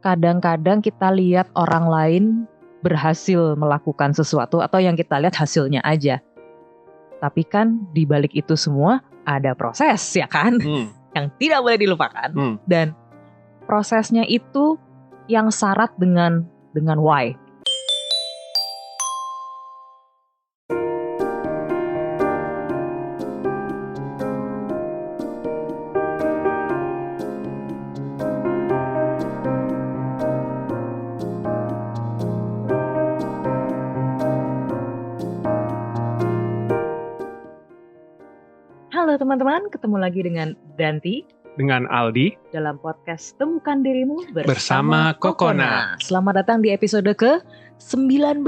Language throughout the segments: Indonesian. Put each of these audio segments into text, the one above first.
kadang-kadang kita lihat orang lain berhasil melakukan sesuatu atau yang kita lihat hasilnya aja. Tapi kan di balik itu semua ada proses, ya kan? Yang tidak boleh dilupakan. Dan prosesnya itu yang syarat dengan why. Halo teman-teman, ketemu lagi dengan Danti, dengan Aldi dalam podcast Temukan Dirimu bersama Kokona. Selamat datang di episode ke-19.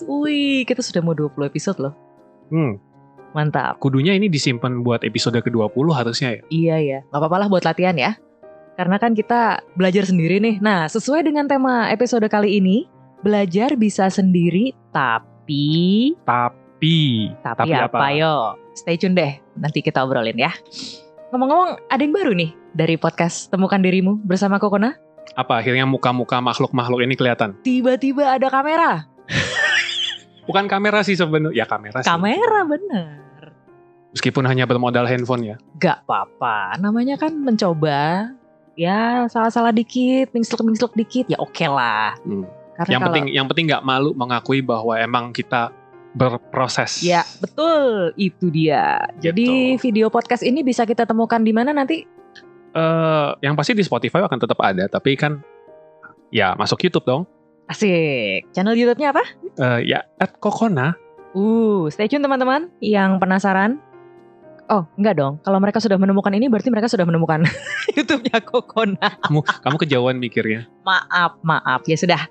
Wih, kita sudah mau 20 episode loh. Mantap. Kudunya ini disimpan buat episode ke-20 harusnya ya? Iya ya, gak apa-apa lah buat latihan ya. Karena kan kita belajar sendiri nih. Nah, sesuai dengan tema episode kali ini, belajar bisa sendiri tapi apa yo? Stay tune deh, nanti kita obrolin ya. Ngomong-ngomong, ada yang baru nih dari podcast Temukan Dirimu bersama Kokona. Apa akhirnya muka-muka makhluk-makhluk ini kelihatan? Tiba-tiba ada kamera. Bukan kamera sih sebenarnya, ya kamera sih. Kamera bener. Meskipun hanya bermodal handphone ya. Gak apa-apa, namanya kan mencoba. Ya salah-salah dikit, mingslek dikit, ya oke lah. Karena yang penting nggak malu mengakui bahwa emang kita berproses. Ya, betul. Itu dia. Jadi video podcast ini bisa kita temukan di mana nanti? Yang pasti di Spotify akan tetap ada, tapi kan ya masuk YouTube dong. Asik. Channel YouTube-nya apa? Ya @kokona. Stay tune teman-teman yang penasaran. Oh, enggak dong. Kalau mereka sudah menemukan ini berarti mereka sudah menemukan YouTube-nya Kokona. Kamu kejauhan mikirnya. Maaf. Ya sudah.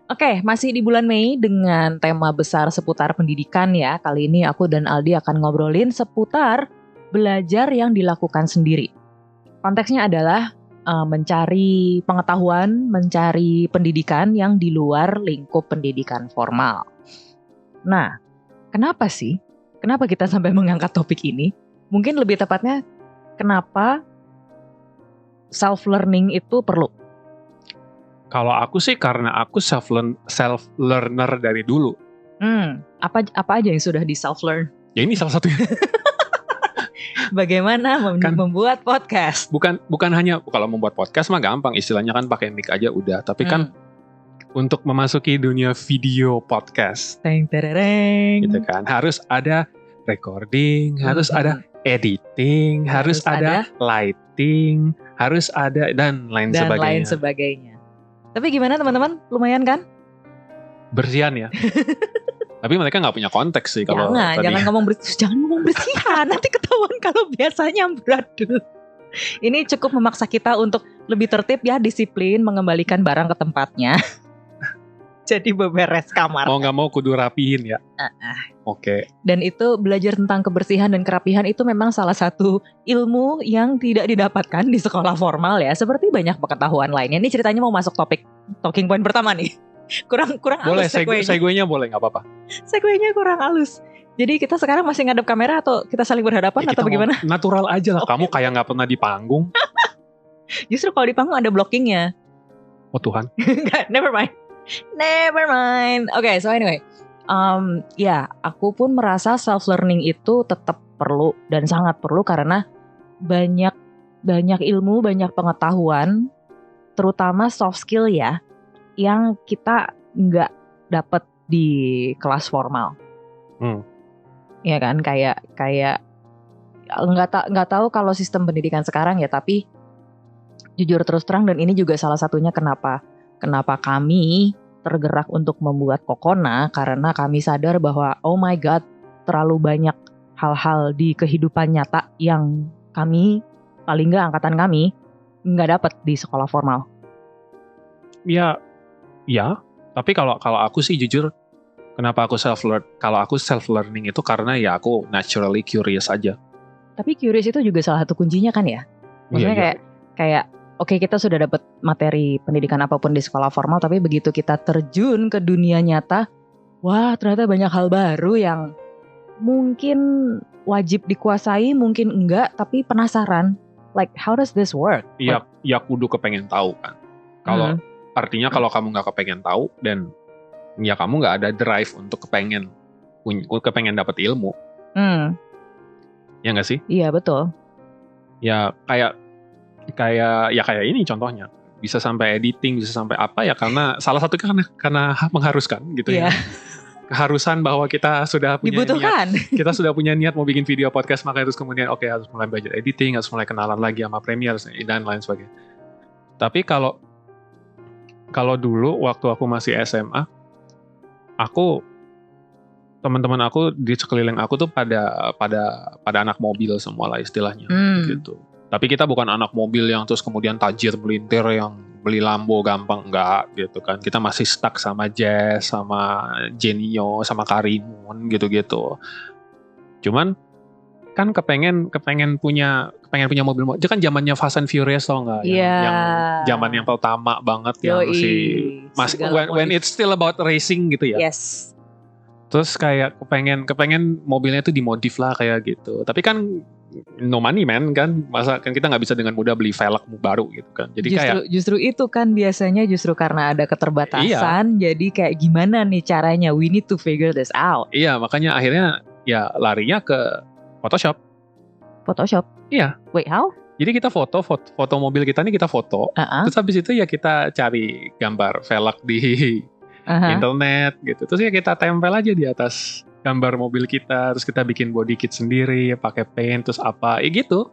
Oke, masih di bulan Mei dengan tema besar seputar pendidikan ya. Kali ini aku dan Aldi akan ngobrolin seputar belajar yang dilakukan sendiri. Konteksnya adalah mencari pengetahuan, mencari pendidikan yang di luar lingkup pendidikan formal. Nah, kenapa sih? Kenapa kita sampai mengangkat topik ini? Mungkin lebih tepatnya, kenapa self-learning itu perlu? Kalau aku sih karena aku self-learner dari dulu. Apa aja yang sudah di self-learn? Ya ini salah satunya. Bagaimana membuat podcast? Bukan hanya kalau membuat podcast mah gampang, istilahnya kan pakai mic aja udah. Tapi kan untuk memasuki dunia video podcast, gitu kan, harus ada recording, harus ada editing, harus ada lighting, harus ada dan lain sebagainya. Tapi gimana teman-teman? Lumayan kan? Bersihan ya. Tapi mereka nggak punya konteks sih kalau jangan ngomong bersihan. Nanti ketahuan kalau biasanya beradul. Ini cukup memaksa kita untuk lebih tertib ya, disiplin, mengembalikan barang ke tempatnya. Jadi beberes kamar. Mau nggak mau kudu rapihin ya. Oke. Dan itu belajar tentang kebersihan dan kerapihan itu memang salah satu ilmu yang tidak didapatkan di sekolah formal ya. Seperti banyak pengetahuan lainnya. Ini ceritanya mau masuk talking point pertama nih. Kurang boleh, halus segway-nya. Segway-nya boleh, nggak apa-apa. Segway-nya kurang halus. Jadi kita sekarang masih ngadep kamera atau kita saling berhadapan atau bagaimana? Natural aja lah. Kamu kayak nggak pernah di panggung. Justru kalau di panggung ada blockingnya. Oh Tuhan. Never mind. Okay, so anyway, aku pun merasa self-learning itu tetap perlu dan sangat perlu karena banyak ilmu, banyak pengetahuan, terutama soft skill ya, yang kita nggak dapat di kelas formal. Ya kan, kayak nggak tahu kalau sistem pendidikan sekarang ya, tapi jujur terus terang dan ini juga salah satunya kenapa kami tergerak untuk membuat Kokona, karena kami sadar bahwa oh my god, terlalu banyak hal-hal di kehidupan nyata yang kami, paling nggak angkatan kami, nggak dapat di sekolah formal. Ya. Tapi kalau aku sih jujur, kenapa aku self-learning itu karena ya aku naturally curious aja. Tapi curious itu juga salah satu kuncinya kan ya? Maksudnya kayak oke, kita sudah dapat materi pendidikan apapun di sekolah formal, tapi begitu kita terjun ke dunia nyata, wah ternyata banyak hal baru yang mungkin wajib dikuasai, mungkin enggak, tapi penasaran. Like, how does this work? Iya, ya kudu kepengen tahu kan. Kalau artinya kalau kamu nggak kepengen tahu dan ya kamu nggak ada drive untuk kepengen dapat ilmu. Ya nggak sih? Iya betul. Ya kayak ini contohnya, bisa sampai editing, bisa sampai apa ya, karena salah satu karena mengharuskan gitu ya. Keharusan bahwa kita sudah punya dibutuhkan. Kita sudah punya niat mau bikin video podcast, makanya terus kemudian harus mulai belajar editing, harus mulai kenalan lagi sama Premiere dan lain sebagainya. Tapi kalau dulu waktu aku masih SMA, teman-teman aku di sekeliling aku tuh pada anak mobil semua lah istilahnya gitu. Tapi kita bukan anak mobil yang terus kemudian tajir melintir yang beli Lambo gampang, enggak gitu kan. Kita masih stuck sama Jazz, sama Genio, sama Karimun gitu-gitu. Cuman kan kepengen punya mobil. Itu kan zamannya Fast and Furious tau nggak? Yang zaman yang pertama banget yang when it's still about racing gitu ya. Yes. Terus kayak kepengen mobilnya itu dimodif lah kayak gitu. Tapi kan no money man kan, masa kan kita nggak bisa dengan mudah beli velg baru gitu kan. Jadi justru itu kan biasanya justru karena ada keterbatasan. Jadi kayak gimana nih caranya? We need to figure this out. Iya, makanya akhirnya ya larinya ke Photoshop. Iya. Wait, how? Jadi kita foto mobil kita nih, kita foto. Terus habis itu ya kita cari gambar velg di internet gitu. Terus ya kita tempel aja di atas gambar mobil kita, terus kita bikin body kit sendiri, pakai paint, terus apa, gitu.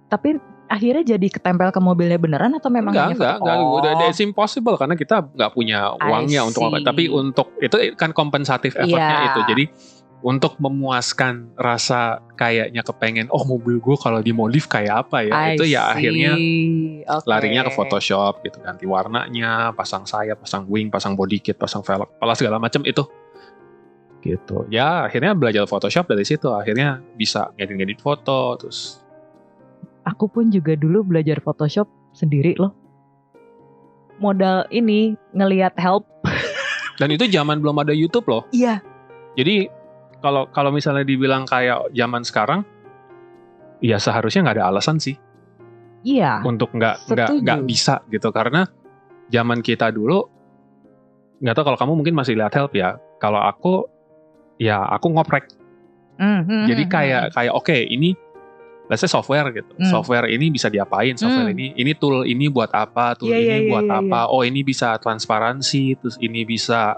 Tapi akhirnya jadi ketempel ke mobilnya beneran atau memang enggak, udah it's impossible karena kita nggak punya uangnya untuk apa. Tapi untuk itu kan kompensatif effortnya itu. Jadi untuk memuaskan rasa kayaknya kepengen, mobil gue kalau dimodif kayak apa ya, itu ya akhirnya larinya ke Photoshop gitu, ganti warnanya, pasang sayap, pasang wing, pasang body kit, pasang velg, segala macam itu gitu. Ya akhirnya belajar Photoshop dari situ, akhirnya bisa ngedit foto. Terus aku pun juga dulu belajar Photoshop sendiri loh, modal ini ngelihat help. Dan itu zaman belum ada YouTube loh. Iya. Jadi kalau misalnya dibilang kayak zaman sekarang, ya seharusnya nggak ada alasan sih. Iya. Untuk nggak bisa gitu, karena zaman kita dulu, nggak tahu kalau kamu mungkin masih lihat help ya. Kalau aku ngoprek. Jadi kayak oke, ini let's say software gitu. Software ini bisa diapain? Software ini tool ini buat apa? Tool ini buat apa? Oh, ini bisa transparansi, terus ini bisa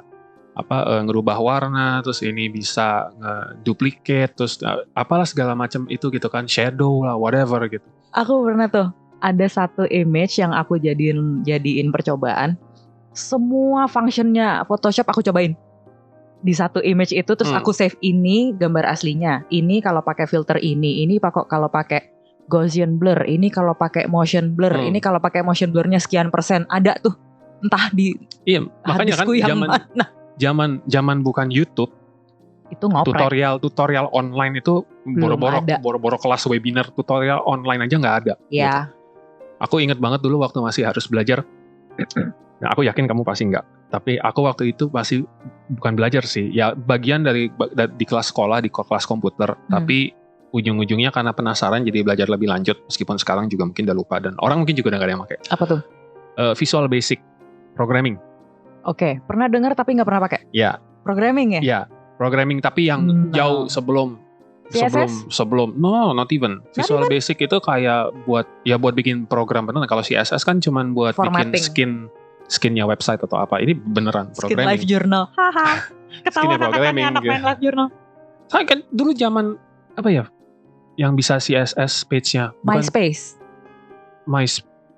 ngerubah warna, terus ini bisa ngeduplicate, terus apalah segala macam itu gitu kan, shadow lah, whatever gitu. Aku pernah tuh ada satu image yang aku jadiin percobaan. Semua functionnya Photoshop aku cobain di satu image itu, terus aku save ini gambar aslinya, ini kalau pakai filter ini kalau pakai Gaussian blur, ini kalau pakai motion blur, ini kalau pakai motion blurnya sekian persen, ada tuh entah di makanya kan zaman bukan YouTube, itu ngoprek. tutorial online itu boro-boro kelas webinar tutorial online aja nggak ada. Iya. Gitu. Aku inget banget dulu waktu masih harus belajar. Nah, aku yakin kamu pasti nggak. Tapi aku waktu itu masih bukan belajar sih, ya bagian di kelas sekolah, di kelas komputer. Tapi ujung-ujungnya karena penasaran jadi belajar lebih lanjut. Meskipun sekarang juga mungkin udah lupa dan orang mungkin juga udah nggak ada yang pakai. Apa tuh? Visual Basic Programming. Oke, pernah dengar tapi nggak pernah pakai. Ya. Programming ya? Ya, programming tapi yang jauh sebelum no, not even. Visual Basic itu kayak buat bikin program beneran. Kalau CSS kan cuman buat bikin skinnya website atau apa. Ini beneran programming. Skin Live Journal. Haha. Ketahuan anak main Live Journal. Saya kan dulu zaman apa ya? Yang bisa CSS page-nya. MySpace.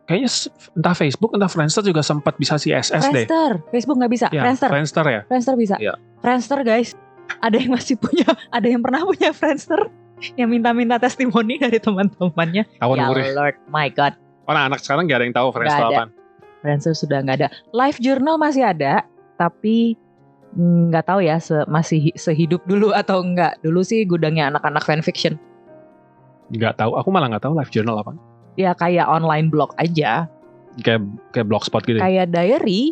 Kayaknya entah Facebook, entah Friendster juga sempat bisa CSS deh. Facebook nggak bisa. Ya, Friendster ya. Friendster bisa. Ya. Friendster guys. Ada yang masih punya, ada yang pernah punya Friendster yang minta-minta testimoni dari teman-temannya. Ya Lord, my God. Anak sekarang nggak ada yang tahu Friendster apa. Friendster sudah nggak ada. Live Journal masih ada, tapi nggak tahu ya masih sehidup dulu atau enggak. Dulu sih gudangnya anak-anak fanfiction. Nggak tahu, aku malah nggak tahu Live Journal apa. Ya kayak online blog aja. Kayak blogspot gitu. Kayak diary.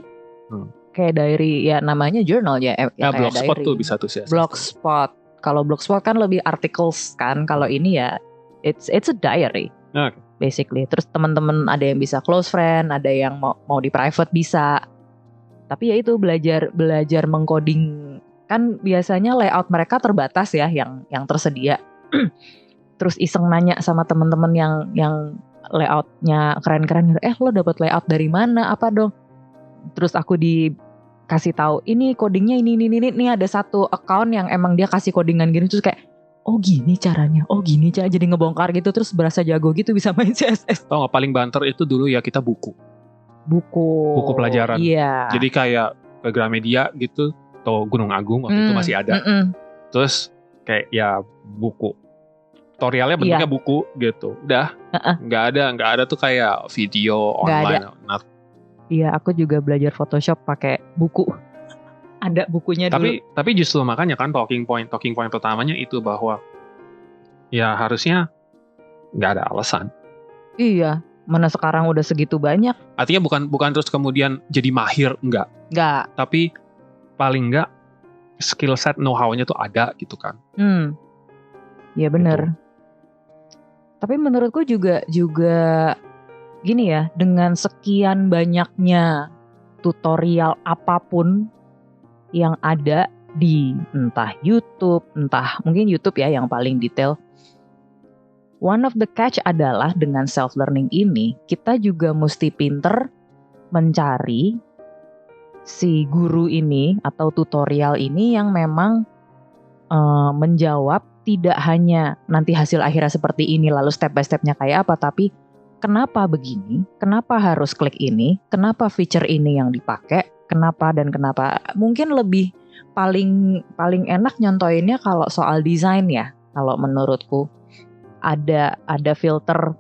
Kayak diary ya namanya journal ya. Blogspot diary. Tuh bisa tuh sih. Blogspot. Kalau blogspot kan lebih articles kan. Kalau ini ya it's a diary. Okay. Basically. Terus teman-teman ada yang bisa close friend, ada yang mau di private bisa. Tapi ya itu belajar mengcoding, kan biasanya layout mereka terbatas ya yang tersedia. Terus iseng nanya sama teman-teman yang layoutnya keren-keren, lo dapat layout dari mana, apa dong? Terus aku dikasih tahu ini codingnya ini ada satu account yang emang dia kasih codingan gini, terus kayak oh gini caranya, jadi ngebongkar gitu, terus berasa jago gitu bisa main CSS. Tau nggak paling banter itu dulu ya kita buku pelajaran. Iya. Jadi kayak ke Gramedia gitu atau Gunung Agung waktu itu masih ada. Terus kayak ya buku tutorialnya bentuknya buku gitu. Udah nggak ada tuh kayak video online. Iya, aku juga belajar Photoshop pakai buku. Ada bukunya dulu. Tapi justru makanya kan talking point pertamanya itu bahwa ya harusnya nggak ada alasan. Iya. Mana sekarang udah segitu banyak. Artinya bukan terus kemudian jadi mahir, enggak. Tapi paling enggak skill set know-how-nya tuh ada gitu kan. Iya benar. Tapi menurutku juga gini ya, dengan sekian banyaknya tutorial apapun yang ada di entah YouTube, entah mungkin YouTube ya yang paling detail. One of the catch adalah dengan self-learning ini, kita juga mesti pinter mencari si guru ini atau tutorial ini yang memang menjawab tidak hanya nanti hasil akhirnya seperti ini lalu step by stepnya kayak apa, tapi kenapa begini, kenapa harus klik ini, kenapa feature ini yang dipakai, kenapa. Mungkin lebih paling enak nyontoinnya kalau soal desain ya, kalau menurutku. Ada filter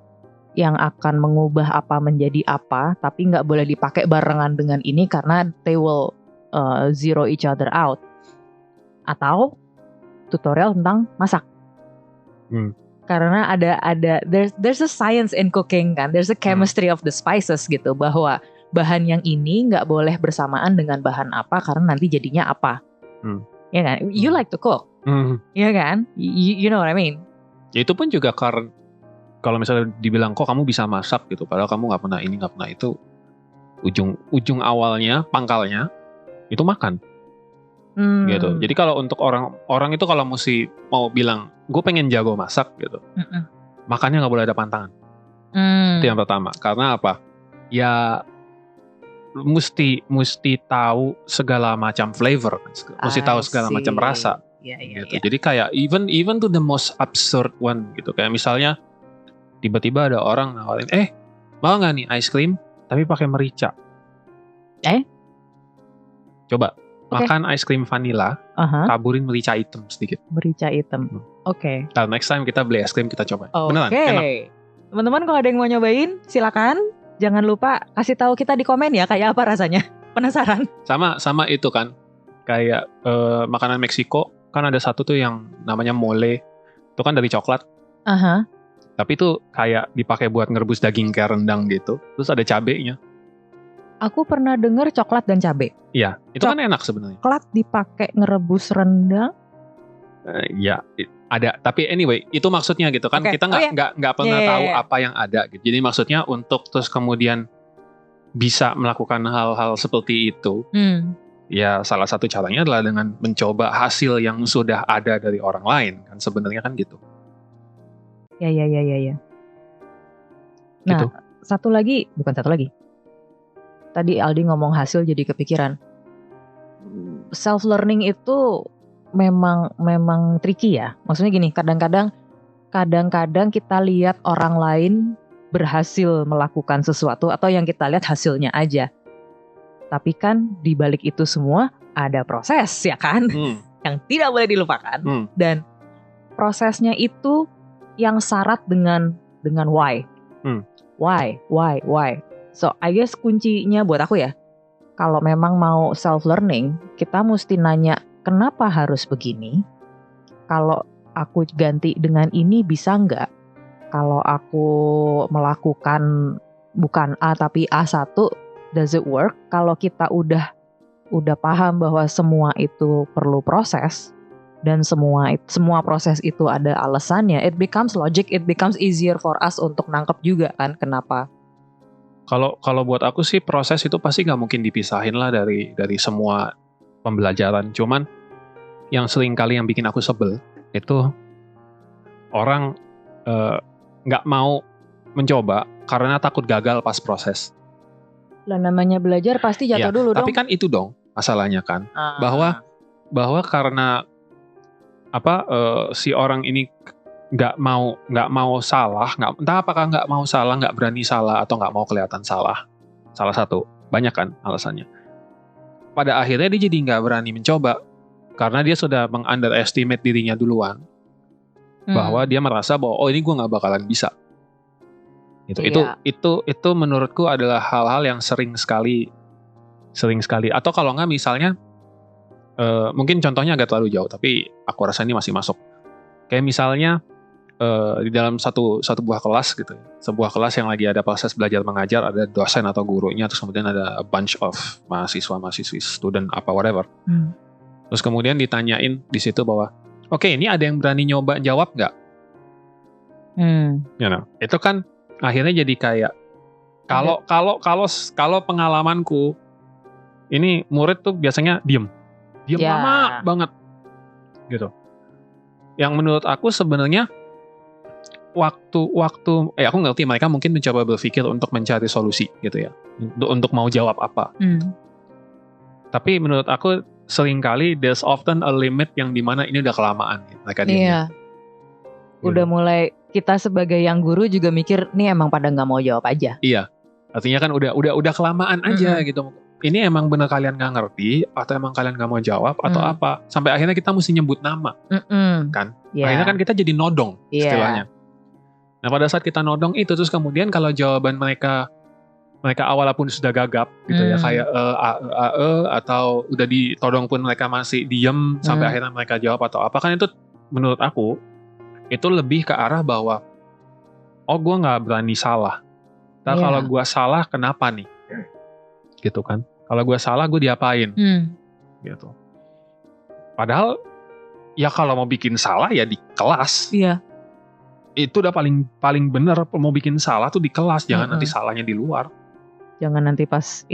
yang akan mengubah apa menjadi apa, tapi nggak boleh dipakai barengan dengan ini karena they will zero each other out. Atau tutorial tentang masak. Karena ada there's a science in cooking kan, there's a chemistry of the spices gitu, bahwa bahan yang ini nggak boleh bersamaan dengan bahan apa karena nanti jadinya apa. Ya kan? You like to cook, ya kan? You know what I mean? Ya itu pun juga karena kalau misalnya dibilang kok kamu bisa masak gitu, padahal kamu nggak pernah ini nggak pernah itu, ujung awalnya pangkalnya itu makan gitu. Jadi kalau untuk orang itu kalau mesti mau bilang gue pengen jago masak gitu, makannya nggak boleh ada pantangan. Itu yang pertama. Karena apa? Ya mesti tahu segala macam flavor, mesti tahu segala macam rasa. Gitu. Jadi kayak even to the most absurd one gitu, kayak misalnya tiba-tiba ada orang nawarin, mau nggak nih ice cream tapi pakai merica? Coba makan ice cream vanilla, taburin merica hitam sedikit. Merica hitam. Oke. Nah, next time kita beli ice cream kita coba. Beneran enak. Teman-teman kalau ada yang mau nyobain silakan. Jangan lupa kasih tahu kita di komen ya kayak apa rasanya. Penasaran? Sama itu kan. Kayak makanan Meksiko kan ada satu tuh yang namanya mole. Itu kan dari coklat. Tapi itu kayak dipakai buat ngerebus daging kayak rendang gitu. Terus ada cabenya. Aku pernah dengar coklat dan cabe. Iya, itu kan enak sebenarnya. Coklat dipakai ngerebus rendang? Ya, ada. Tapi anyway, itu maksudnya gitu kan. Kita nggak pernah tahu apa yang ada. Gitu. Jadi maksudnya untuk terus kemudian bisa melakukan hal-hal seperti itu. Ya salah satu caranya adalah dengan mencoba hasil yang sudah ada dari orang lain kan, sebenarnya kan gitu. Ya. Nah, gitu. satu lagi. Tadi Aldi ngomong hasil jadi kepikiran. Self learning itu memang tricky ya. Maksudnya gini, kadang-kadang kita lihat orang lain berhasil melakukan sesuatu atau yang kita lihat hasilnya aja. Tapi kan di balik itu semua ada proses ya kan, yang tidak boleh dilupakan. Dan prosesnya itu yang syarat dengan why. Why. So I guess kuncinya buat aku ya, kalau memang mau self learning, kita mesti nanya kenapa harus begini. Kalau aku ganti dengan ini bisa nggak? Kalau aku melakukan bukan A tapi A1, does it work? Kalau kita udah paham bahwa semua itu perlu proses dan semua proses itu ada alasannya, it becomes logic, it becomes easier for us untuk nangkep juga kan kenapa Kalau buat aku sih proses itu pasti nggak mungkin dipisahin lah dari semua pembelajaran. Cuman yang sering kali yang bikin aku sebel itu orang nggak mau mencoba karena takut gagal pas proses. Lah namanya belajar pasti jatuh dulu dong. Tapi kan itu dong masalahnya kan, bahwa karena si orang ini nggak mau salah, entah apakah nggak mau salah, nggak berani salah, atau nggak mau kelihatan salah. Salah satu, banyak kan alasannya. Pada akhirnya dia jadi nggak berani mencoba karena dia sudah meng-underestimate dirinya duluan, bahwa dia merasa bahwa ini gue nggak bakalan bisa. Gitu. Itu menurutku adalah hal-hal yang sering sekali. Atau kalau nggak misalnya, mungkin contohnya agak terlalu jauh, tapi aku rasa ini masih masuk. Kayak misalnya di dalam satu buah kelas gitu, sebuah kelas yang lagi ada proses belajar mengajar, ada dosen atau gurunya, terus kemudian ada a bunch of mahasiswa-mahasiswi, student apa whatever. Terus kemudian ditanyain di situ bahwa, oke, ini ada yang berani nyoba jawab nggak? Itu kan akhirnya jadi kayak kalau pengalamanku, ini murid tuh biasanya diem lama banget gitu. Yang menurut aku sebenarnya waktu aku ngerti mereka mungkin mencoba berpikir untuk mencari solusi gitu ya, untuk mau jawab apa. Tapi menurut aku seringkali there's often a limit yang dimana ini udah kelamaan mereka diemnya. Udah mulai kita sebagai yang guru juga mikir nih emang pada nggak mau jawab aja. Iya, artinya kan udah kelamaan aja gitu. Ini emang bener kalian nggak ngerti atau emang kalian nggak mau jawab atau apa? Sampai akhirnya kita mesti nyebut nama, kan? Akhirnya kan kita jadi nodong istilahnya. Nah pada saat kita nodong itu, terus kemudian kalau jawaban mereka awalnya pun sudah gagap gitu ya, kayak atau udah ditodong pun mereka masih diem sampai akhirnya mereka jawab atau apa, kan itu menurut aku itu lebih ke arah bahwa gue nggak berani salah. Nah kalau gue salah kenapa nih? Gitu kan? Kalau gue salah gue diapain? Gitu. Padahal ya kalau mau bikin salah ya di kelas. Iya. Itu udah paling bener, mau bikin salah tuh di kelas, jangan nanti salahnya di luar. Jangan nanti pas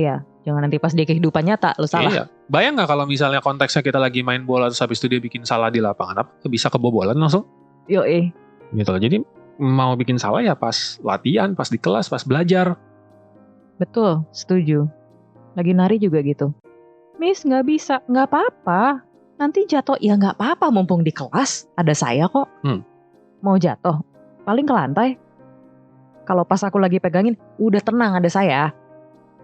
di kehidupan nyata lu salah. Iya. Bayang nggak kalau misalnya konteksnya kita lagi main bola terus habis itu dia bikin salah di lapangan, apa bisa kebobolan langsung? Gitu. Jadi mau bikin salah ya pas latihan, pas di kelas, pas belajar. Betul, setuju. Lagi nari juga gitu. Miss nggak bisa, nggak apa-apa. Nanti jatuh ya nggak apa-apa, mumpung di kelas ada saya kok. Mau jatuh, paling ke lantai. Kalau pas aku lagi pegangin, udah tenang ada saya.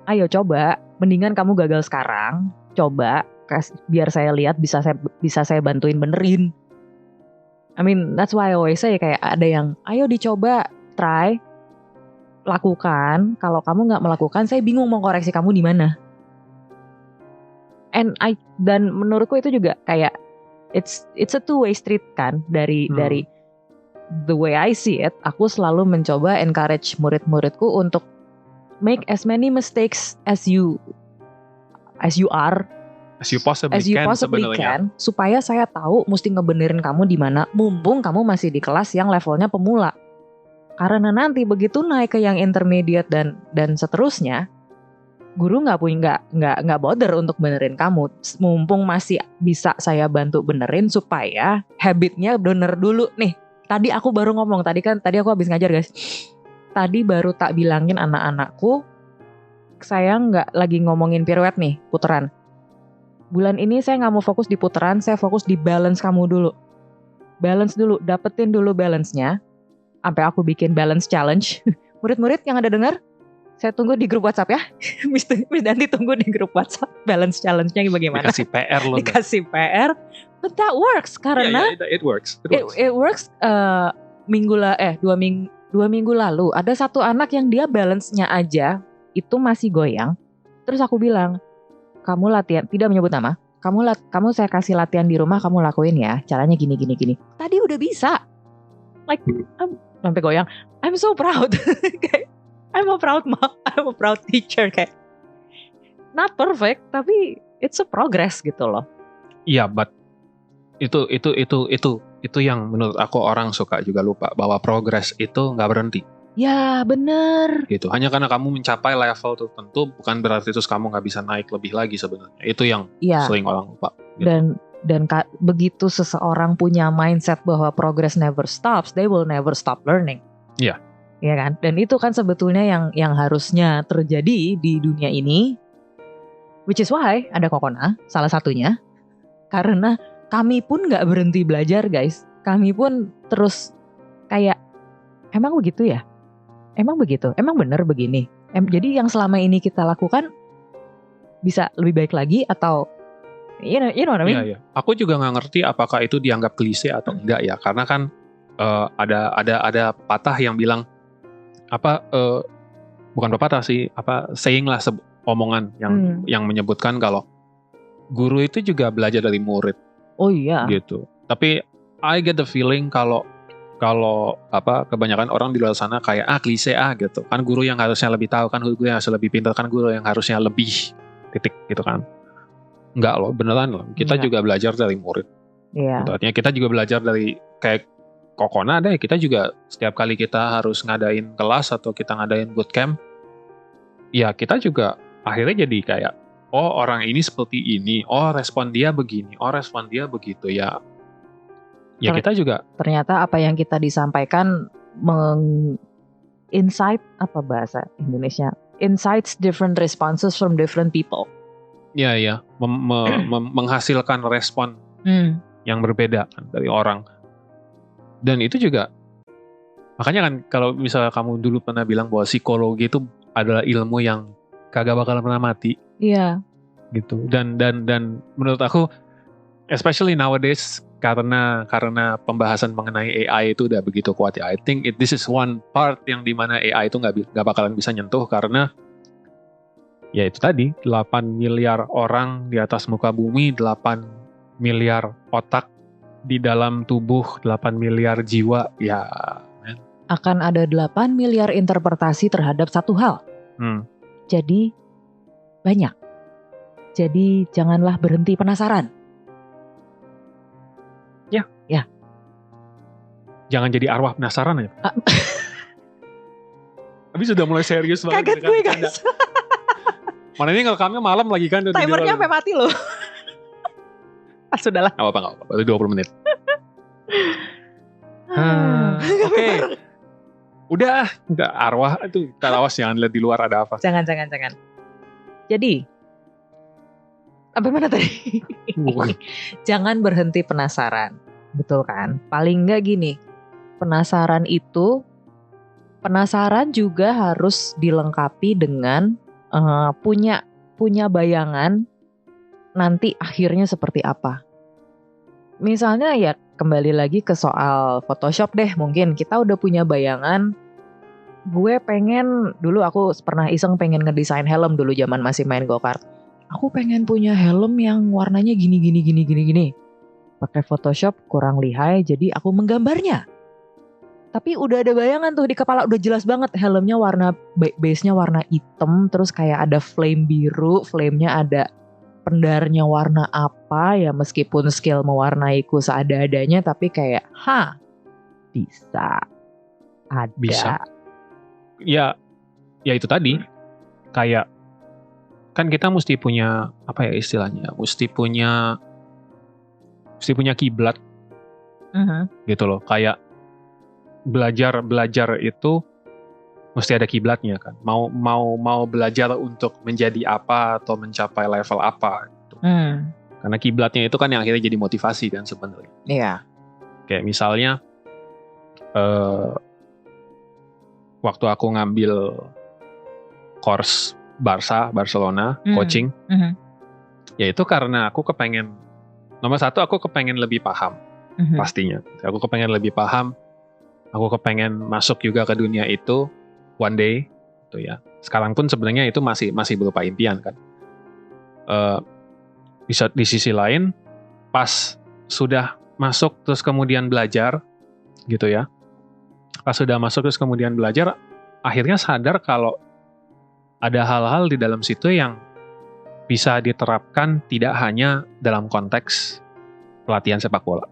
Ayo coba, mendingan kamu gagal sekarang. Coba, biar saya lihat bisa saya bantuin benerin. I mean, that's why I always say kayak ada yang, ayo dicoba, try, lakukan. Kalau kamu nggak melakukan, saya bingung mau koreksi kamu di mana. Dan menurutku itu juga kayak it's a two-way street kan dari the way I see it. Aku selalu mencoba encourage murid-muridku untuk make as many mistakes as you possibly can, supaya saya tahu mesti ngebenerin kamu di mana, mumpung kamu masih di kelas yang levelnya pemula. Karena nanti begitu naik ke yang intermediate dan seterusnya, guru nggak bother untuk benerin kamu, mumpung masih bisa saya bantu benerin supaya habitnya bener dulu nih. Tadi aku baru ngomong, tadi aku habis ngajar guys. Tadi baru tak bilangin anak-anakku, saya nggak lagi ngomongin pirouette nih, puteran. Bulan ini saya nggak mau fokus di puteran, saya fokus di balance kamu dulu. Balance dulu, dapetin dulu balance-nya. Sampai aku bikin balance challenge. Murid-murid yang ada dengar, saya tunggu di grup WhatsApp ya. Miss Danti tunggu di grup WhatsApp balance challenge-nya bagaimana. Dikasih PR loh. Dikasih PR. But that works karena it works. It works. 2 minggu lalu ada satu anak yang dia balance-nya aja itu masih goyang. Terus aku bilang, kamu latihan, tidak menyebut nama. Kamu saya kasih latihan di rumah, kamu lakuin ya. Caranya gini. Tadi udah bisa. Like sampai goyang. I'm so proud. I'm a proud mom, I'm a proud teacher kayak. Not perfect, tapi it's a progress gitu loh. Iya, but itu yang menurut aku orang suka juga lupa bahwa progress itu nggak berhenti. Ya bener. Gitu. Hanya karena kamu mencapai level tertentu bukan berarti terus kamu nggak bisa naik lebih lagi sebenarnya. Itu yang sering orang lupa. Gitu. Dan begitu seseorang punya mindset bahwa progress never stops, they will never stop learning. Iya. Ya kan? Dan itu kan sebetulnya yang harusnya terjadi di dunia ini. Which is why ada Kokona, salah satunya. Karena kami pun gak berhenti belajar guys. Kami pun terus kayak, emang begitu ya? Emang begitu? Emang bener begini? Jadi yang selama ini kita lakukan bisa lebih baik lagi atau you know what I mean? Iya. Aku juga gak ngerti apakah itu dianggap klise atau enggak ya. Karena kan ada patah yang bilang bukan pepatah sih, saying lah, omongan yang menyebutkan kalau guru itu juga belajar dari murid. Oh iya. Gitu. Tapi I get the feeling kalau kebanyakan orang di luar sana kayak klise gitu. Kan guru yang harusnya lebih tahu, kan guru yang harusnya lebih pintar, kan guru yang harusnya lebih titik gitu kan. Enggak loh, beneran loh. Kita juga belajar dari murid. Iya. Gitu. Artinya kita juga belajar dari kayak Kokona deh. Kita juga setiap kali kita harus ngadain kelas atau kita ngadain bootcamp, ya kita juga akhirnya jadi kayak, oh orang ini seperti ini, oh respon dia begini, oh respon dia begitu ya. Ya kita juga. Ternyata apa yang kita disampaikan insight, apa bahasa Indonesia? Insights different responses from different people. Iya. Menghasilkan respon yang berbeda kan dari orang. Dan itu juga, makanya kan kalau misalnya kamu dulu pernah bilang bahwa psikologi itu adalah ilmu yang kagak bakal pernah mati. Iya. Gitu. Dan menurut aku, especially nowadays, karena pembahasan mengenai AI itu udah begitu kuat ya. I think this is one part yang dimana AI itu nggak bakalan bisa nyentuh karena ya itu tadi 8 miliar orang di atas muka bumi, 8 miliar otak di dalam tubuh 8 miliar jiwa, ya akan ada 8 miliar interpretasi terhadap satu hal. Jadi banyak. Jadi janganlah berhenti penasaran. Ya. Jangan jadi arwah penasaran ya. Tapi sudah mulai serius banget. Kaget gue guys. Mana ini ngerekamnya malam lagi kan. Timernya sampai mati loh. Sudahlah. Gak apa-apa. Itu 20 menit. Oke. Udah arwah itu. Kita awas jangan lihat di luar ada apa. Jangan. Jadi apa mana tadi? Jangan berhenti penasaran. Betul kan? Paling enggak gini. Penasaran juga harus dilengkapi dengan punya bayangan nanti akhirnya seperti apa. Misalnya ya kembali lagi ke soal Photoshop deh, mungkin kita udah punya bayangan. Gue pengen, dulu aku pernah iseng pengen ngedesain helm dulu zaman masih main go-kart. Aku pengen punya helm yang warnanya gini. Pakai Photoshop kurang lihai, jadi aku menggambarnya. Tapi udah ada bayangan tuh di kepala, udah jelas banget helmnya warna base-nya warna hitam, terus kayak ada flame biru, flamenya ada pendarnya warna apa ya, meskipun skill mewarnaiku seada-adanya, tapi kayak bisa. Ya itu tadi kayak kan kita mesti punya apa ya istilahnya, mesti punya kiblat. Gitu loh, kayak belajar itu mesti ada kiblatnya kan. Mau belajar untuk menjadi apa atau mencapai level apa gitu. Karena kiblatnya itu kan yang akhirnya jadi motivasi kan sebenarnya. Iya. Kayak misalnya waktu aku ngambil course Barcelona coaching, ya itu karena aku kepengen, nomor satu aku kepengen lebih paham, pastinya. Aku kepengen lebih paham. Aku kepengen masuk juga ke dunia itu one day, gitu ya. Sekarang pun sebenarnya itu masih berupa impian kan. Bisa di sisi lain, pas sudah masuk terus kemudian belajar, gitu ya. Pas sudah masuk terus kemudian belajar, akhirnya sadar kalau ada hal-hal di dalam situ yang bisa diterapkan tidak hanya dalam konteks pelatihan sepak bola.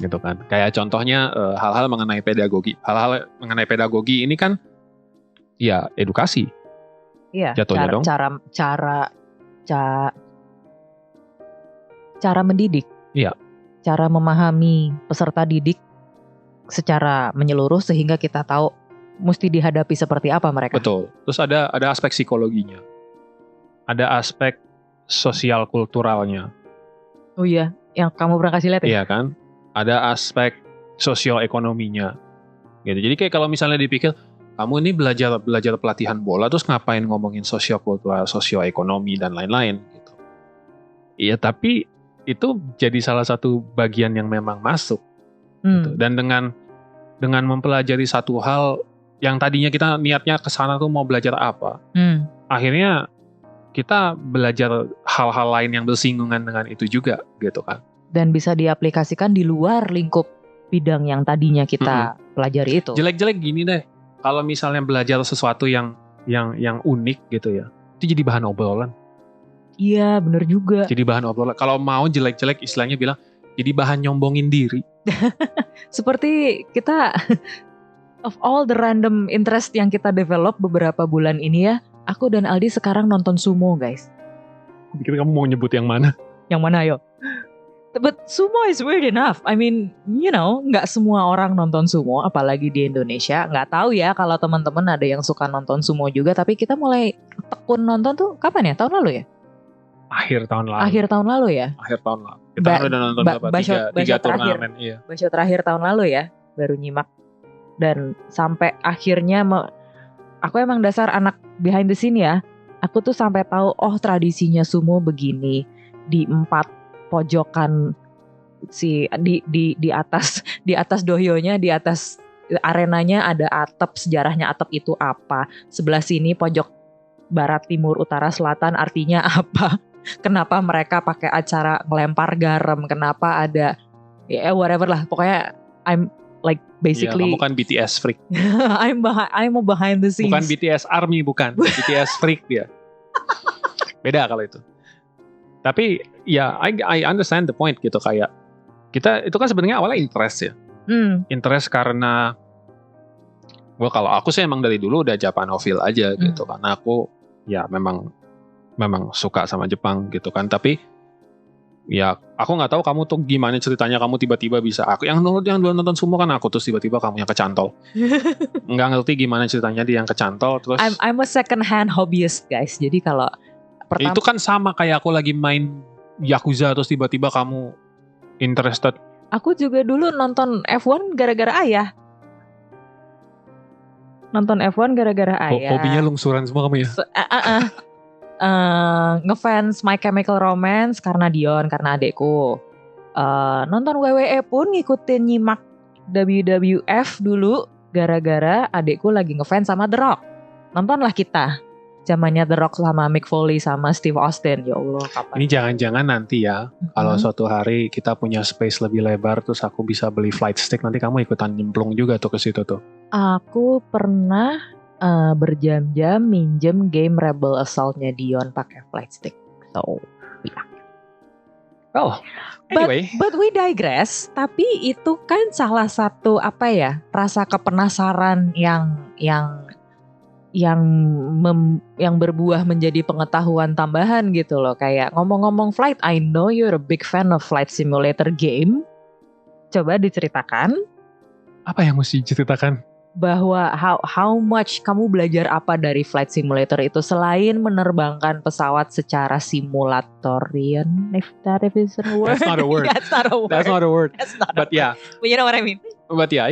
gitu kan. Kayak contohnya hal-hal mengenai pedagogi. Hal-hal mengenai pedagogi ini kan ya edukasi. Iya, Jatuhnya dong. Cara mendidik. Iya. Cara memahami peserta didik secara menyeluruh sehingga kita tahu mesti dihadapi seperti apa mereka. Betul. Terus ada aspek psikologinya. Ada aspek sosial kulturalnya. Oh iya, yang kamu pernah kasih lihat ya? Iya kan? Ada aspek sosioekonominya. Gitu. Jadi kayak kalau misalnya dipikir, kamu ini belajar pelatihan bola terus ngapain ngomongin sosiokultural, sosioekonomi dan lain-lain gitu. Iya, tapi itu jadi salah satu bagian yang memang masuk. Gitu. Dan dengan mempelajari satu hal yang tadinya kita niatnya ke sana tuh mau belajar apa. Akhirnya kita belajar hal-hal lain yang bersinggungan dengan itu juga gitu kan. Dan bisa diaplikasikan di luar lingkup bidang yang tadinya kita pelajari itu. Jelek-jelek gini deh. Kalau misalnya belajar sesuatu yang unik gitu ya, itu jadi bahan obrolan. Iya, bener juga. Jadi bahan obrolan. Kalau mau jelek-jelek istilahnya bilang jadi bahan nyombongin diri. Seperti kita of all the random interest yang kita develop beberapa bulan ini ya, aku dan Aldi sekarang nonton sumo, guys. Pikir kamu mau nyebut yang mana? Yang mana, ayo? But sumo is weird enough. I mean, nggak semua orang nonton sumo, apalagi di Indonesia. Nggak tahu ya kalau teman-teman ada yang suka nonton sumo juga. Tapi kita mulai tekun nonton tuh kapan ya? Tahun lalu ya? Akhir tahun lalu. Akhir tahun lalu ya? Akhir tahun lalu. Kita udah nonton tiga turnamen. Iya. Basyo terakhir tahun lalu ya, baru nyimak. Dan sampai akhirnya, aku emang dasar anak behind the scene ya. Aku tuh sampai tahu, oh tradisinya sumo begini. Di 4 pojokan di atas dohyonya, di atas arenanya ada atap, sejarahnya atap itu apa, sebelah sini pojok barat, timur, utara, selatan artinya apa, kenapa mereka pakai acara ngelempar garam, kenapa ada whatever lah, pokoknya I'm like basically kamu kan BTS freak. I'm behind the scenes. Bukan BTS Army, bukan BTS freak dia. Beda kalau itu. Tapi ya I understand the point gitu, kayak kita itu kan sebenarnya awalnya interest ya. Interest karena kalau aku sih emang dari dulu udah Japanophile aja gitu, karena aku ya memang suka sama Jepang gitu kan. Tapi ya aku nggak tahu kamu tuh gimana ceritanya kamu tiba-tiba bisa, aku yang dulu nonton sumo kan aku, terus tiba-tiba kamu yang kecantol. Nggak ngerti gimana ceritanya dia yang kecantol terus. I'm a second hand hobbyist, guys. Jadi kalau itu kan sama kayak aku lagi main Yakuza terus tiba-tiba kamu interested. Aku juga dulu nonton F1 gara-gara ayah. Hobinya lungsuran semua kamu ya? Ngefans My Chemical Romance karena Dion, karena adekku. Nonton WWE pun ngikutin nyimak WWF dulu gara-gara adekku lagi ngefans sama The Rock. Nontonlah kita. Zamannya The Rock sama Mick Foley sama Steve Austin. Ya Allah, kapan? Ini jangan-jangan nanti ya, kalau suatu hari kita punya space lebih lebar, terus aku bisa beli flight stick, nanti kamu ikutan nyemplung juga tuh ke situ tuh. Aku pernah berjam-jam minjem game Rebel Assault-nya Dion pakai flight stick. So, yeah. Well, anyway. But we digress. Tapi itu kan salah satu rasa kepenasaran yang berbuah menjadi pengetahuan tambahan gitu loh. Kayak ngomong-ngomong flight, I know you're a big fan of flight simulator game. Coba diceritakan. Apa yang mesti diceritakan? Bahwa how much kamu belajar apa dari flight simulator itu selain menerbangkan pesawat secara simulatorian, if that is a word. That's not a word. That's not a word. That's not a word. But yeah. But you know what I mean? But yeah, I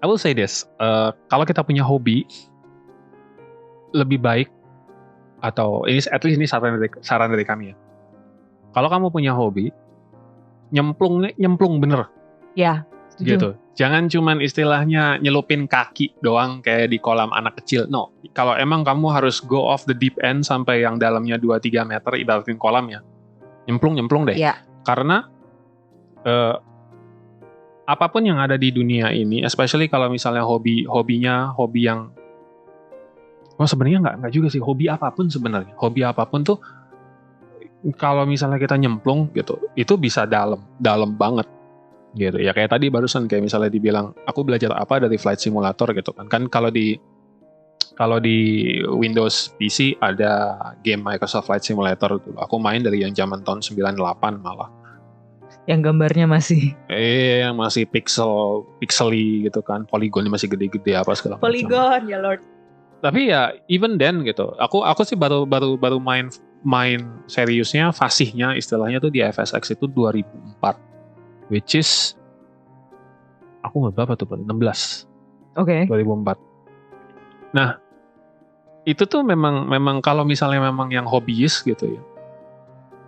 will say this, kalau kita punya hobi, lebih baik, atau at least ini saran dari kami ya. Kalau kamu punya hobi, nyemplung bener. Ya, setuju. Gitu. Jangan cuman istilahnya nyelupin kaki doang kayak di kolam anak kecil. No, kalau emang kamu harus go off the deep end sampai yang dalamnya 2-3 meter, ibaratin kolam ya, nyemplung deh. Ya. Karena apapun yang ada di dunia ini, especially kalau misalnya hobi yang sebenarnya nggak juga sih, hobi apapun sebenarnya. Hobi apapun tuh kalau misalnya kita nyemplung gitu, itu bisa dalam banget gitu. Ya kayak tadi barusan kayak misalnya dibilang aku belajar apa dari flight simulator gitu kan. Kan kalau di Windows PC ada game Microsoft Flight Simulator dulu. Aku main dari yang zaman tahun 98 malah. Yang gambarnya masih Yang masih pixely gitu kan, poligonnya masih gede-gede apa segala macam. poligon ya Lord. Tapi ya even then gitu, aku sih baru main seriusnya, fasihnya istilahnya tuh di FSX itu 2004, which is aku nggak berapa tuh, 16. Oke. 2004. Nah itu tuh memang kalau misalnya memang yang hobiis gitu ya.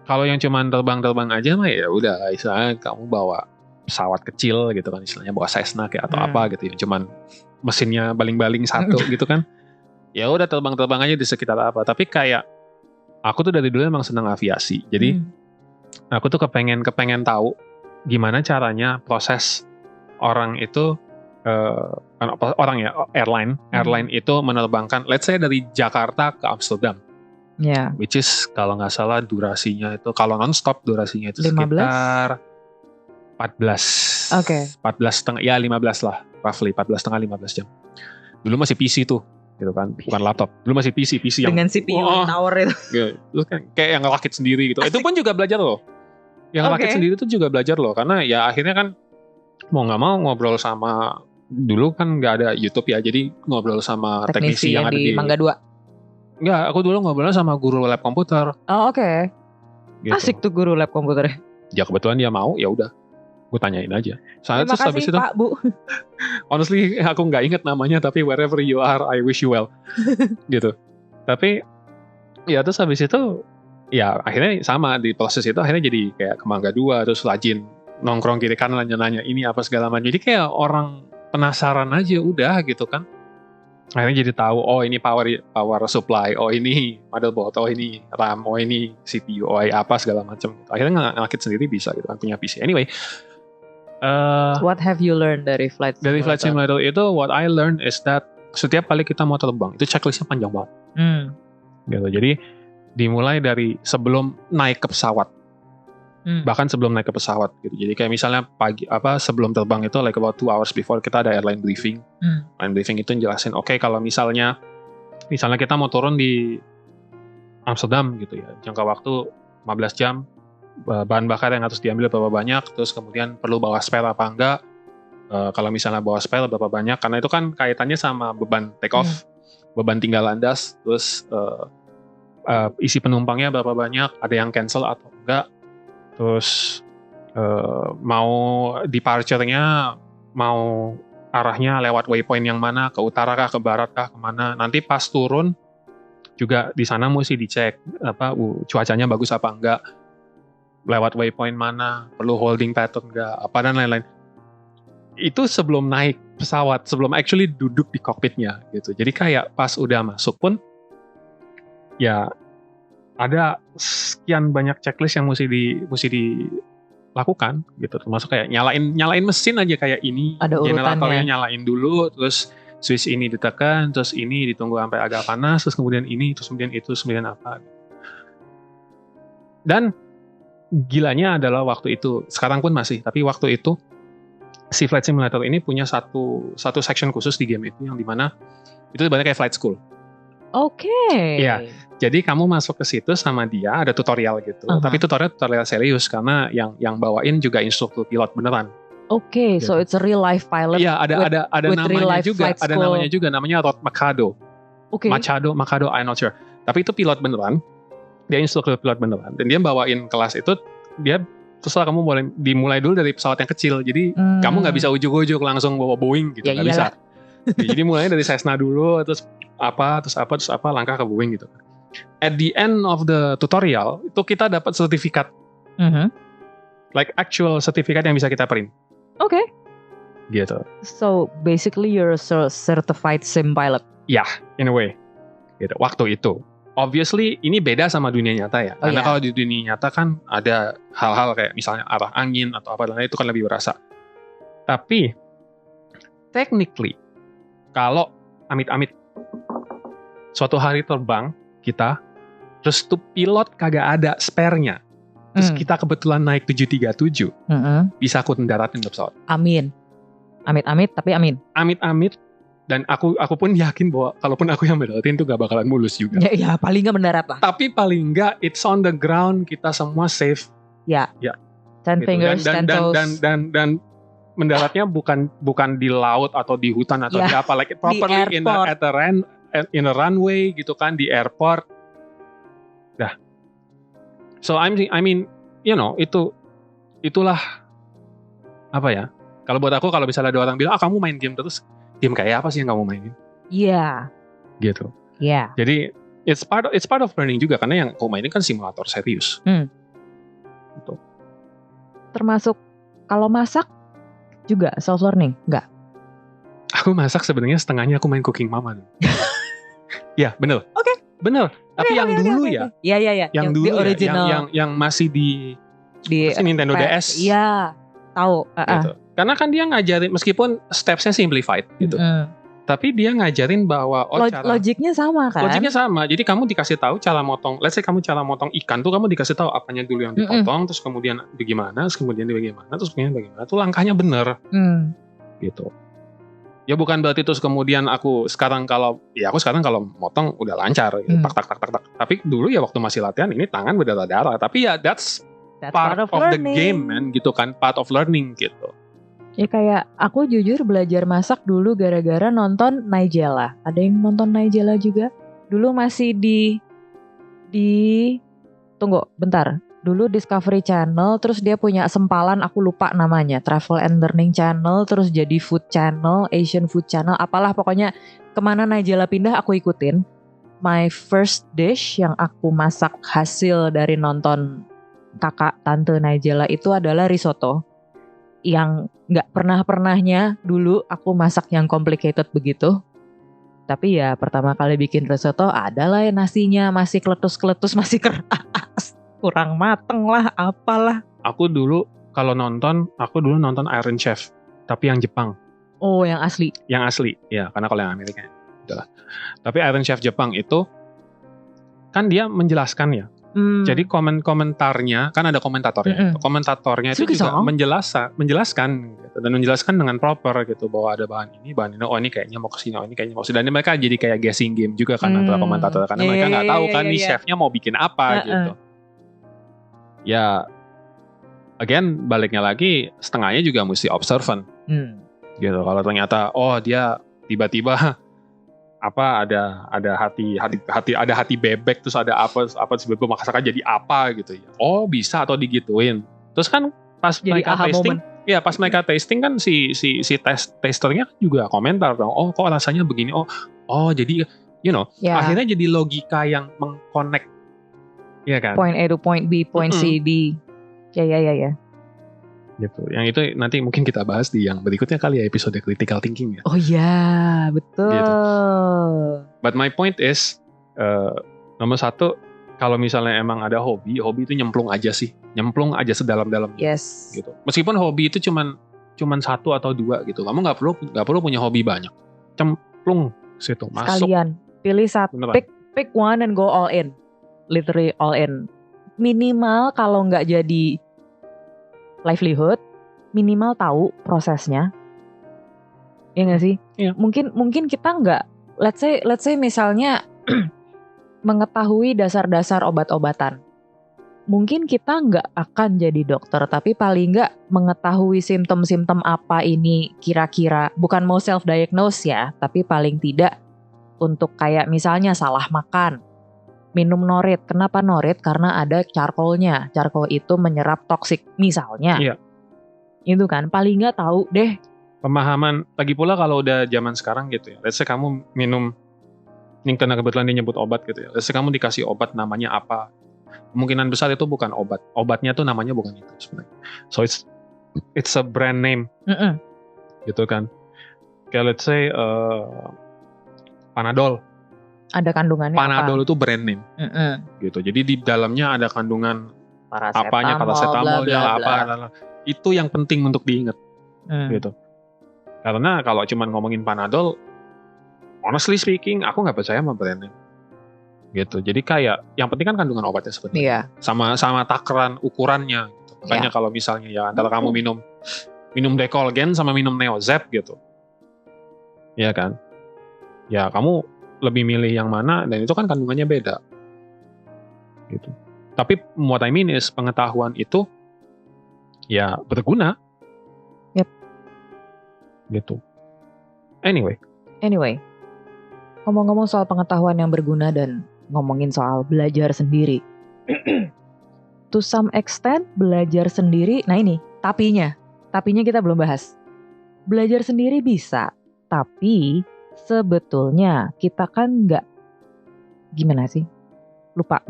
Kalau yang cuman terbang aja mah ya udah, istilahnya kamu bawa pesawat kecil gitu kan, istilahnya bawa Cessna kayak atau apa gitu yang cuman mesinnya baling-baling satu gitu kan. Ya udah terbang aja di sekitar apa. Tapi kayak aku tuh dari dulu emang senang aviasi. Jadi aku tuh kepengen tahu gimana caranya proses orang itu airline itu menerbangkan, let's say dari Jakarta ke Amsterdam. Yeah. Which is kalau nggak salah durasinya itu, kalau non-stop durasinya itu 15? Sekitar 14. Oke. 14,5, ya 15 lah, roughly 14,5-15 jam. Dulu masih PC tuh, gitu kan, bukan laptop. Dulu masih PC yang dengan CPU tower itu. Lu kan kayak yang ngerakit sendiri gitu. Itu pun juga belajar loh. Yang rakit sendiri itu juga belajar loh, karena ya akhirnya kan mau nggak mau ngobrol sama, dulu kan nggak ada YouTube ya, jadi ngobrol sama teknisi yang ada di Mangga 2. Enggak, aku dulu ngobrolnya sama guru lab komputer. Oh oke. Gitu. Asik tuh guru lab komputer. Ya kebetulan dia mau, ya udah, gue tanyain aja. Terima kasih Pak, Bu. Honestly, aku nggak inget namanya, tapi wherever you are, I wish you well. Gitu. Tapi ya terus habis itu, ya akhirnya sama di proses itu akhirnya jadi kayak ke Mangga 2, terus rajin nongkrong kiri kanan nanya ini apa segala macam. Jadi kayak orang penasaran aja udah gitu kan. Akhirnya jadi tahu, oh ini power supply, oh ini motherboard, oh ini RAM, oh ini CPU, oh apa segala macam. Akhirnya ngerakit sendiri bisa gitu kan, punya PC. Anyway, what have you learned dari flight simulator? Dari flight simulator itu, what I learned is that setiap kali kita mau terbang itu checklistnya panjang banget. Gitu. Jadi dimulai dari sebelum naik ke pesawat. Bahkan sebelum naik ke pesawat gitu. Jadi kayak misalnya sebelum terbang itu like about 2 hours before kita ada airline briefing. Airline briefing itu jelasin, oke, kalau misalnya kita mau turun di Amsterdam gitu ya, jangka waktu 15 jam, bahan bakar yang harus diambil berapa banyak, terus kemudian perlu bawa spare apa enggak, kalau misalnya bawa spare berapa banyak, karena itu kan kaitannya sama beban take off, beban tinggal landas, terus isi penumpangnya berapa banyak, ada yang cancel atau enggak. Terus mau departure-nya mau arahnya lewat waypoint yang mana, ke utara kah, ke barat kah, kemana. Nanti pas turun juga di sana mesti dicek cuacanya bagus apa enggak, lewat waypoint mana, perlu holding pattern enggak, apa dan lain-lain. Itu sebelum naik pesawat, sebelum actually duduk di cockpitnya gitu. Jadi kayak pas udah masuk pun ya ada sekian banyak checklist yang mesti dilakukan gitu, termasuk kayak nyalain mesin aja, kayak ini generatornya nyalain dulu, terus switch ini ditekan, terus ini ditunggu sampai agak panas, terus kemudian ini, terus kemudian itu, terus kemudian apa. Dan gilanya adalah waktu itu, sekarang pun masih, tapi waktu itu si Flight Simulator ini punya satu section khusus di game itu, yang dimana itu banyak kayak flight school. Oke. Iya, jadi kamu masuk ke situ sama dia, ada tutorial gitu. Tapi tutorial serius, karena yang bawain juga instruktur pilot beneran. Oke, so it's a real life pilot. Iya, ada namanya juga, namanya Rod Machado. Oke. Machado, I'm not sure. Tapi itu pilot beneran, dia instruktur pilot beneran, dan dia bawain kelas itu, dia terserah kamu boleh dimulai dulu dari pesawat yang kecil. Jadi kamu nggak bisa ujuk-ujuk langsung bawa Boeing gitu, nggak bisa. Jadi mulai dari Cessna dulu, terus apa, langkah ke Boeing gitu. At the end of the tutorial, itu kita dapat sertifikat. Like actual sertifikat yang bisa kita print. Oke. Gitu. So basically you're a certified sim pilot. Yeah, in a way. Gitu. Waktu itu. Obviously ini beda sama dunia nyata ya. Karena kalau di dunia nyata kan ada hal-hal kayak misalnya arah angin atau apa, dan itu kan lebih berasa. Tapi technically, kalau amit-amit suatu hari terbang kita Terus tuh pilot kagak ada spare-nya. Terus kita kebetulan naik 737. Bisa aku daratin ke pesawat. Amin. Amit-amit tapi amin. Amit-amit. Dan aku pun yakin bahwa kalaupun aku yang mendaratin tuh gak bakalan mulus juga. Ya paling gak mendarat lah. Tapi paling gak it's on the ground, kita semua safe. Ya. 10 gitu. fingers, 10 toes. Dan mendaratnya bukan di laut atau di hutan atau di apa, like properly in a runway gitu kan, di airport. Dah. So I mean, you know, itulah apa ya? Kalau buat aku, kalau misalnya ada orang bilang, kamu main game terus, game kayak apa sih yang kamu mainin? Iya. Gitu. Iya. Jadi it's part of learning juga, karena yang aku mainin kan simulator serius. Gitu. Termasuk kalau masak juga self learning, enggak? Aku masak sebenarnya setengahnya aku main Cooking Mama. Ya, bener. Oke. Bener. Tapi yang dulu ya. Iya. Yang dulu original. Yang masih di Nintendo DS. Iya, tahu. Gitu. Karena kan dia ngajarin, meskipun stepsnya simplified gitu. Tapi dia ngajarin bahwa logiknya sama kan? Logiknya sama. Jadi kamu dikasih tahu cara motong. Let's say kamu cara motong ikan tuh, kamu dikasih tahu apanya dulu yang dipotong, terus kemudian bagaimana, terus kemudian bagaimana. Tuh langkahnya bener. Gitu. Ya bukan berarti terus kemudian aku sekarang kalau motong udah lancar, gitu, tak. Tapi dulu ya waktu masih latihan ini tangan berdarah-darah. Tapi ya that's part of the game, man, gitu kan, part of learning gitu. Ya kayak aku jujur belajar masak dulu gara-gara nonton Nigella. Ada yang nonton Nigella juga? Dulu masih tunggu bentar. Dulu Discovery Channel, terus dia punya sempalan, aku lupa namanya, Travel and Learning Channel, terus jadi Food Channel, Asian Food Channel, apalah pokoknya kemana Nigella pindah aku ikutin. My first dish yang aku masak hasil dari nonton kakak tante Nigella itu adalah risotto. Yang gak pernahnya dulu aku masak yang complicated begitu. Tapi ya pertama kali bikin risotto adalah nasinya masih keletus-keletus, masih keras, kurang mateng lah, apalah. Aku dulu nonton Iron Chef, tapi yang Jepang. Oh, yang asli? Yang asli, ya, karena kalau yang Amerika itulah. Tapi Iron Chef Jepang itu kan dia menjelaskan ya. Jadi komentarnya, kan ada komentatornya. Komentatornya itu juga menjelaskan gitu, dan menjelaskan dengan proper gitu, bahwa ada bahan ini, oh ini kayaknya mau kesini, oh ini kayaknya mau kesini. Dan mereka jadi kayak guessing game juga kan antara komentator, karena mereka nggak tahu kan nih chefnya mau bikin apa gitu. Ya, again baliknya lagi, setengahnya juga mesti observant. Gitu. Kalau ternyata dia tiba-tiba ada hati bebek, terus ada apa tiba-tiba masakan jadi apa gitu ya. Oh, bisa atau digituin. Terus kan pas jadi mereka tasting, moment. Pas mereka tasting kan si testernya juga komentar dong. Oh, kok rasanya begini. Oh, jadi akhirnya jadi logika yang mengconnect. Iya kan? Point A to point B, point C, D. Ya. Gitu. Yang itu nanti mungkin kita bahas di yang berikutnya kali ya, episode critical thinking ya. Oh ya, betul. Gitu. But my point is, nomor satu, kalau misalnya emang ada hobi itu nyemplung aja sedalam-dalamnya. Yes. Gitu. Meskipun hobi itu cuman satu atau dua gitu, kamu nggak perlu punya hobi banyak. Cemplung situ, masuk. Sekalian pilih satu, pick one and go all in, literally all in. Minimal kalau nggak jadi livelihood, minimal tahu prosesnya. Ya nggak sih? Iya. Mungkin kita nggak, let's say misalnya mengetahui dasar-dasar obat-obatan. Mungkin kita nggak akan jadi dokter, tapi paling nggak mengetahui simptom-simptom apa ini kira-kira. Bukan mau self-diagnose ya, tapi paling tidak untuk kayak misalnya salah makan. Minum norit, kenapa norit? Karena ada charcoalnya. Charcoal itu menyerap toksik, misalnya. Iya. Itu kan, paling nggak tahu deh. Pemahaman, lagi pula kalau udah zaman sekarang gitu ya. Let's say kamu minum, ini karena kebetulan dia nyebut obat gitu ya. Let's say kamu dikasih obat namanya apa. Kemungkinan besar itu bukan obat. Obatnya tuh namanya bukan itu sebenarnya. So it's a brand name. Gitu kan. Kayak let's say Panadol. Ada kandungannya Panadol apa? Itu brand name. Gitu. Jadi di dalamnya ada kandungan paracetamolnya apa. Itu yang penting untuk diingat. Gitu. Karena kalau cuma ngomongin Panadol, honestly speaking, aku nggak percaya sama brand name. gitu. Jadi kayak yang penting kan kandungan obatnya sebenarnya. Iya. Sama takaran ukurannya gitu. Makanya kalau misalnya ya antara kamu minum Decolgen sama minum Neozep gitu. Iya kan? Ya kamu lebih milih yang mana, dan itu kan kandungannya beda. Gitu. Tapi what I mean is pengetahuan itu ya berguna. Yep. Gitu. Anyway. Ngomong-ngomong soal pengetahuan yang berguna dan ngomongin soal belajar sendiri. To some extent belajar sendiri, nah ini tapinya kita belum bahas. Belajar sendiri bisa, tapi sebetulnya kita kan nggak, gimana sih? Lupa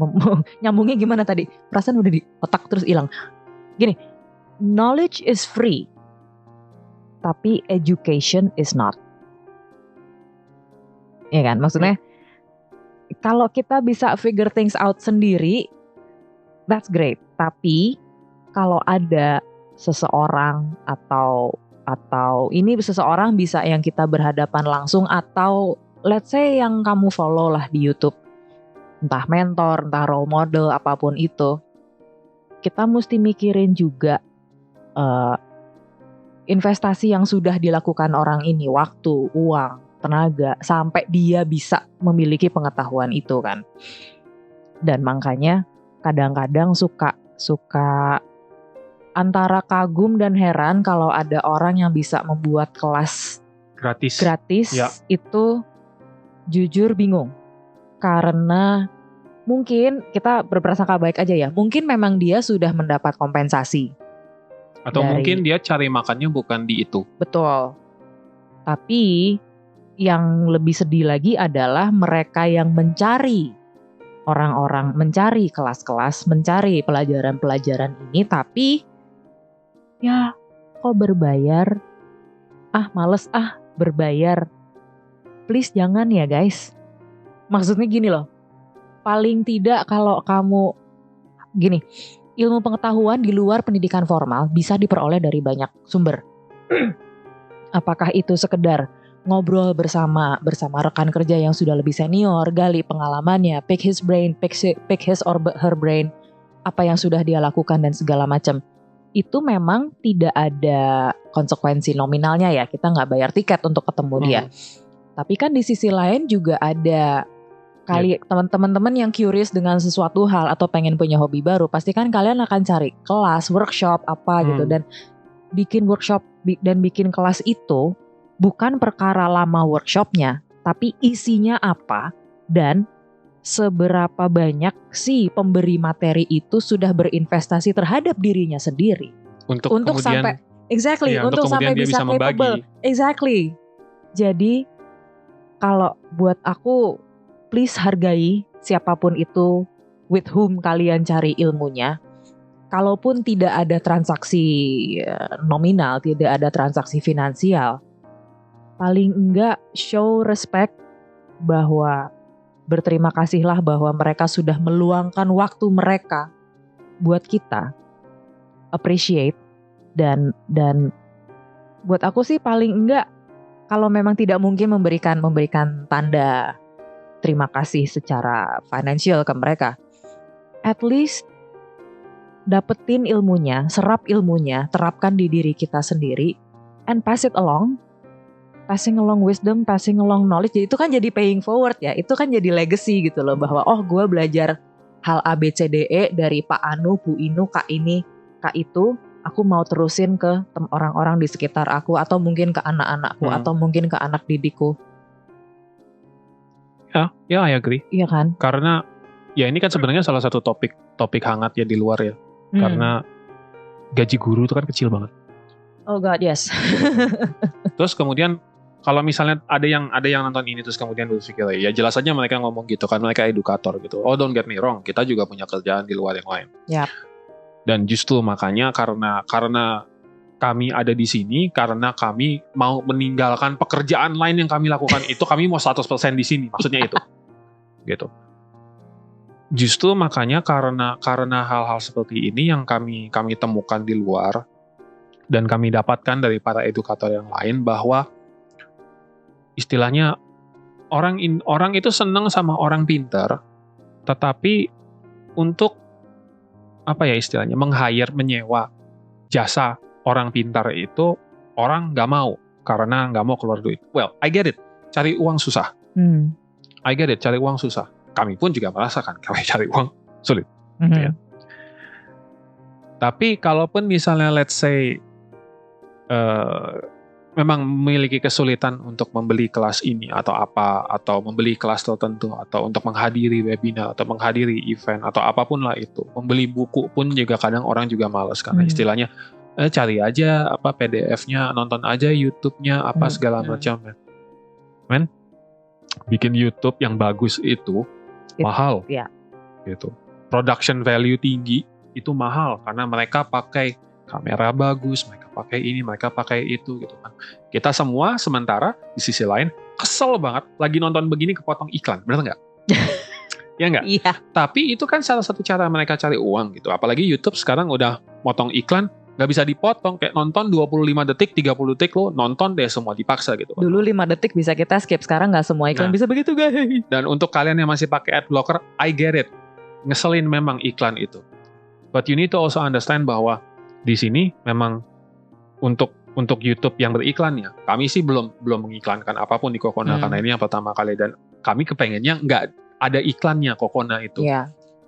nyambungnya gimana tadi? Perasaan udah di otak terus hilang. Gini, knowledge is free, tapi education is not. Iya kan? Maksudnya kalau kita bisa figure things out sendiri, that's great. Tapi kalau ada seseorang atau ini seseorang bisa yang kita berhadapan langsung, atau let's say yang kamu follow lah di YouTube, entah mentor, entah role model, apapun itu, kita mesti mikirin juga investasi yang sudah dilakukan orang ini, waktu, uang, tenaga, sampai dia bisa memiliki pengetahuan itu kan. Dan makanya kadang-kadang suka antara kagum dan heran kalau ada orang yang bisa membuat kelas gratis ya. Itu jujur bingung. Karena mungkin kita berprasangka baik aja ya, mungkin memang dia sudah mendapat kompensasi. Atau mungkin dia cari makannya bukan di itu. Betul. Tapi yang lebih sedih lagi adalah mereka yang mencari orang-orang, mencari kelas-kelas, mencari pelajaran-pelajaran ini, tapi ya kok berbayar, males berbayar. Please jangan ya guys. Maksudnya gini loh, paling tidak kalau kamu gini, ilmu pengetahuan di luar pendidikan formal bisa diperoleh dari banyak sumber. Apakah itu sekedar ngobrol bersama rekan kerja yang sudah lebih senior, gali pengalamannya, pick his or her brain, apa yang sudah dia lakukan dan segala macam. Itu memang tidak ada konsekuensi nominalnya ya, kita nggak bayar tiket untuk ketemu dia. Tapi kan di sisi lain juga ada teman-teman yang curious dengan sesuatu hal atau pengen punya hobi baru, pasti kan kalian akan cari kelas, workshop apa gitu, dan bikin workshop dan bikin kelas itu bukan perkara lama workshopnya, tapi isinya apa dan seberapa banyak si pemberi materi itu sudah berinvestasi terhadap dirinya sendiri untuk kemudian, sampai untuk sampai bisa capable. Exactly. Jadi kalau buat aku, please hargai siapapun itu with whom kalian cari ilmunya. Kalaupun tidak ada transaksi nominal, tidak ada transaksi finansial, paling enggak show respect, bahwa berterima kasihlah bahwa mereka sudah meluangkan waktu mereka buat kita, appreciate, dan buat aku sih paling enggak, kalau memang tidak mungkin memberikan tanda terima kasih secara financial ke mereka, at least dapetin ilmunya, serap ilmunya, terapkan di diri kita sendiri, and pass it along. Passing along wisdom, passing along knowledge, jadi itu kan jadi paying forward ya, itu kan jadi legacy gitu loh, bahwa gue belajar hal A, B, C, D, E dari Pak Anu, Bu Inu, Kak ini, Kak itu, aku mau terusin ke orang-orang di sekitar aku, atau mungkin ke anak-anakku, atau mungkin ke anak didikku. Ya, I agree. Iya kan? Karena ya ini kan sebenarnya salah satu topik hangat ya di luar ya, karena gaji guru itu kan kecil banget. Oh God, yes. Terus kemudian kalau misalnya ada yang nonton ini terus kemudian berpikir ya jelas aja mereka ngomong gitu kan, mereka edukator gitu. Oh, don't get me wrong, kita juga punya kerjaan di luar yang lain. Yep. Dan justru makanya karena kami ada di sini, karena kami mau meninggalkan pekerjaan lain yang kami lakukan itu, kami mau 100% di sini, maksudnya itu. Gitu. Justru makanya karena hal-hal seperti ini yang kami temukan di luar dan kami dapatkan dari para edukator yang lain, bahwa istilahnya orang itu senang sama orang pintar Tetapi untuk apa ya istilahnya, menyewa jasa orang pintar itu orang nggak mau karena nggak mau keluar duit. Well, I get it. Cari uang susah. I get it. Cari uang susah. Kami pun juga merasakan kalau cari uang sulit. Ya. Tapi kalaupun misalnya let's say memang memiliki kesulitan untuk membeli kelas ini atau apa, atau membeli kelas tertentu, atau untuk menghadiri webinar, atau menghadiri event, atau apapun lah itu. Membeli buku pun juga kadang orang juga malas, karena istilahnya, cari aja apa PDF-nya, nonton aja YouTube-nya, apa segala macam. Men, bikin YouTube yang bagus itu mahal. Gitu. Production value tinggi, itu mahal, karena mereka pakai kamera bagus, mereka pakai ini, mereka pakai itu gitu kan. Kita semua sementara di sisi lain kesel banget lagi nonton begini kepotong iklan, bener nggak? Ya nggak? Iya. Tapi itu kan salah satu cara mereka cari uang gitu. Apalagi YouTube sekarang udah motong iklan, nggak bisa dipotong, kayak nonton 25 detik, 30 detik lo nonton deh semua dipaksa gitu. Dulu 5 detik bisa kita skip, sekarang nggak semua iklan bisa begitu guys. Dan untuk kalian yang masih pakai ad blocker, I get it. Ngeselin memang iklan itu. But you need to also understand bahwa di sini memang untuk YouTube yang beriklan ya, kami sih belum mengiklankan apapun di Kokona karena ini yang pertama kali, dan kami kepengennya nggak ada iklannya Kokona itu,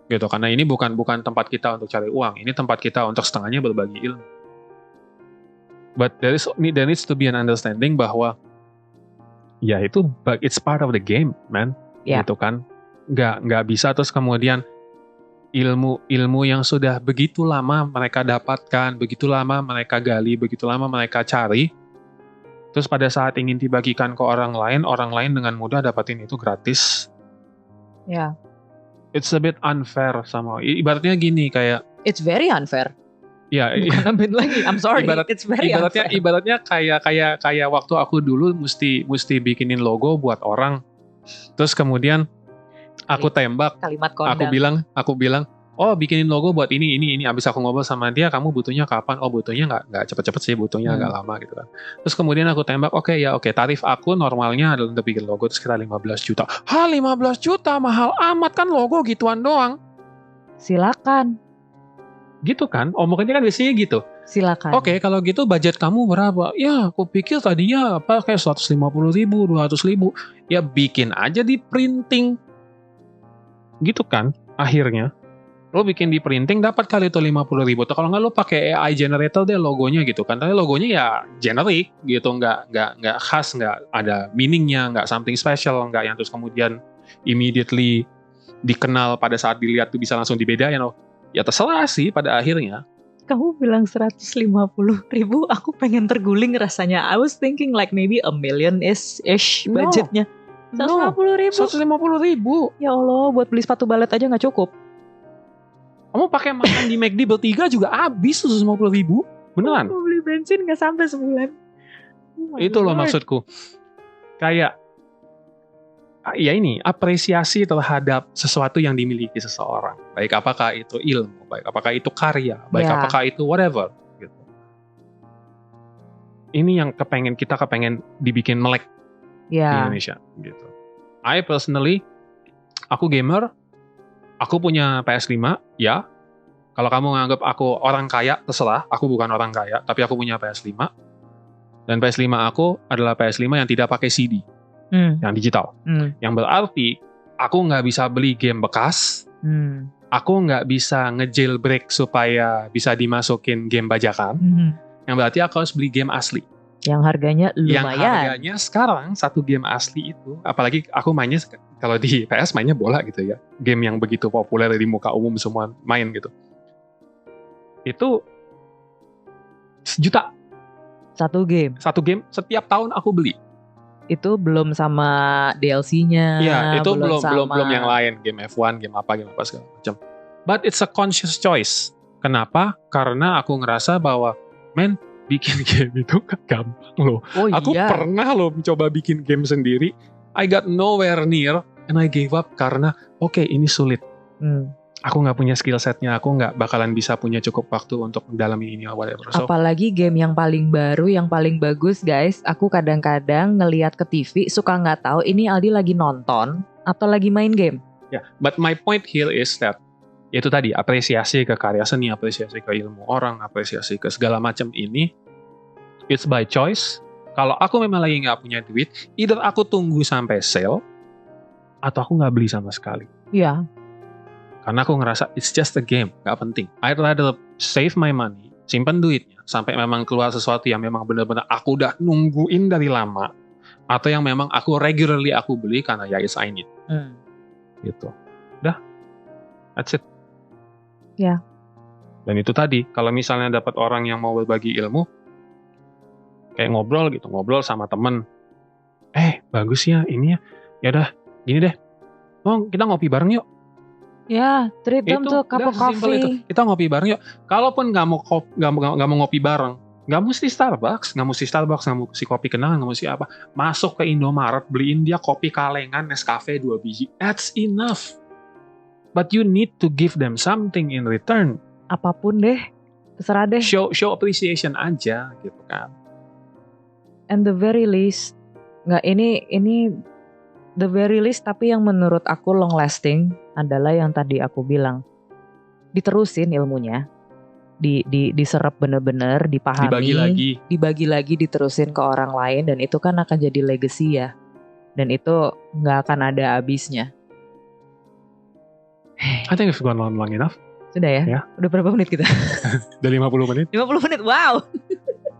gitu, karena ini bukan tempat kita untuk cari uang, ini tempat kita untuk setengahnya berbagi ilmu. But there needs to be an understanding bahwa ya itu it's part of the game, man, gitu kan, nggak bisa terus kemudian ilmu yang sudah begitu lama mereka dapatkan, begitu lama mereka gali, begitu lama mereka cari, terus pada saat ingin dibagikan ke orang lain dengan mudah dapatin itu gratis. Ya. It's a bit unfair sama. Ibaratnya gini kayak. It's very unfair. Ya. Bukan a bit lagi. I'm sorry. It's very unfair. Ibaratnya kayak waktu aku dulu mesti bikinin logo buat orang, terus kemudian aku tembak, kalimat kondang. Aku bilang, oh bikinin logo buat ini. Abis aku ngobrol sama dia, kamu butuhnya kapan? Oh butuhnya nggak cepet-cepet sih, butuhnya agak lama gitu kan. Terus kemudian aku tembak, oke, tarif aku normalnya adalah untuk bikin logo itu sekitar 15 juta. 15 juta mahal amat kan logo gituan doang. Silakan. Gitu kan, omongannya kan biasanya gitu. Silakan. Oke, kalau gitu budget kamu berapa? Ya, aku pikir tadinya kayak 150 ribu, 200 ribu. Ya bikin aja di printing. Gitu kan, akhirnya lo bikin di printing dapat kali itu 50 ribu. Atau kalau nggak lo pakai AI generator deh logonya gitu kan. Tapi logonya ya generic gitu, nggak khas, nggak ada meaningnya, nggak something special, nggak yang terus kemudian immediately dikenal pada saat dilihat tuh bisa langsung dibedain. Ya terserah sih pada akhirnya. Kamu bilang 150 ribu, aku pengen terguling rasanya. I was thinking like maybe $1 million-ish budgetnya. 150 ribu. Ya Allah, buat beli sepatu balet aja nggak cukup. Kamu pakai makan di McD bertiga juga habis 150 ribu. Beneran. Mau beli bensin nggak sampai sebulan. Itu loh maksudku. Kayak, ya ini, apresiasi terhadap sesuatu yang dimiliki seseorang. Baik apakah itu ilmu, baik apakah itu karya, baik apakah itu whatever. Gitu. Ini yang kita kepengen dibikin melek di Indonesia. Gitu. I personally, aku gamer, aku punya PS5, ya. Kalau kamu nganggap aku orang kaya, terserah. Aku bukan orang kaya, tapi aku punya PS5. Dan PS5 aku adalah PS5 yang tidak pakai CD, yang digital. Yang berarti, aku nggak bisa beli game bekas, aku nggak bisa nge-jailbreak supaya bisa dimasukin game bajakan, yang berarti aku harus beli game asli. Yang harganya lumayan. Yang harganya sekarang, satu game asli itu, apalagi aku mainnya, kalau di PS mainnya bola gitu ya, game yang begitu populer di muka umum semua main gitu, itu 1 juta. Satu game setiap tahun aku beli. Itu belum sama DLC-nya. Iya, itu belum yang lain, game F1, game apa segala macam. But it's a conscious choice. Kenapa? Karena aku ngerasa bahwa bikin game itu gak gampang loh. Aku pernah loh mencoba bikin game sendiri. I got nowhere near and I gave up karena ini sulit. Aku gak punya skill setnya, aku gak bakalan bisa punya cukup waktu untuk mendalami ini or whatever. So, apalagi game yang paling baru, yang paling bagus guys. Aku kadang-kadang ngelihat ke TV suka gak tahu ini Aldi lagi nonton atau lagi main game. But my point here is that itu tadi, apresiasi ke karya seni, apresiasi ke ilmu orang, apresiasi ke segala macam ini, it's by choice. Kalau aku memang lagi nggak punya duit, either aku tunggu sampai sale, atau aku nggak beli sama sekali. Iya. Karena aku ngerasa it's just a game, nggak penting. I'd rather save my money, simpan duitnya, sampai memang keluar sesuatu yang memang benar-benar aku udah nungguin dari lama, atau yang memang aku regularly aku beli karena ya it's I need. Gitu. Udah, that's it. Ya. Dan itu tadi, kalau misalnya dapat orang yang mau berbagi ilmu, kayak ngobrol sama temen, bagus ya ini ya udah gini deh, kita ngopi bareng yuk. Ya, treat them to cup of coffee. Kita ngopi bareng yuk. Kalaupun nggak mau ngopi bareng, nggak mesti Starbucks, nggak mesti kopi kenangan, nggak mesti apa. Masuk ke Indomaret, beliin dia kopi kalengan Nescafe 2 biji. That's enough. But you need to give them something in return. Apapun deh, terserah deh. Show appreciation aja gitu kan. And the very least, ini the very least, tapi yang menurut aku long lasting adalah yang tadi aku bilang, diterusin ilmunya, diserap bener-bener, dipahami, dibagi lagi, diterusin ke orang lain, dan itu kan akan jadi legacy ya, dan itu nggak akan ada habisnya. I think we've gone long enough. Sudah ya? Udah berapa menit kita? Udah 50 menit. 50 menit, wow.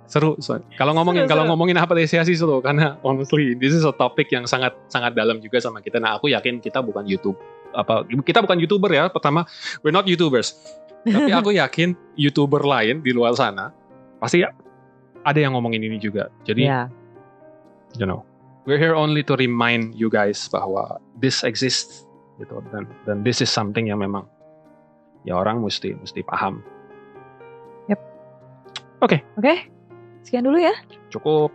Seru. Kalau ngomongin apresiasi seru, karena honestly this is a topic yang sangat dalam juga sama kita. Nah, aku yakin kita bukan YouTuber ya. Pertama, we're not YouTubers. Tapi aku yakin YouTuber lain di luar sana pasti ada yang ngomongin ini juga. Jadi you know, we're here only to remind you guys bahwa this exists gitu, dan this is something yang memang ya orang mesti paham. Oke. Sekian dulu ya. Cukup.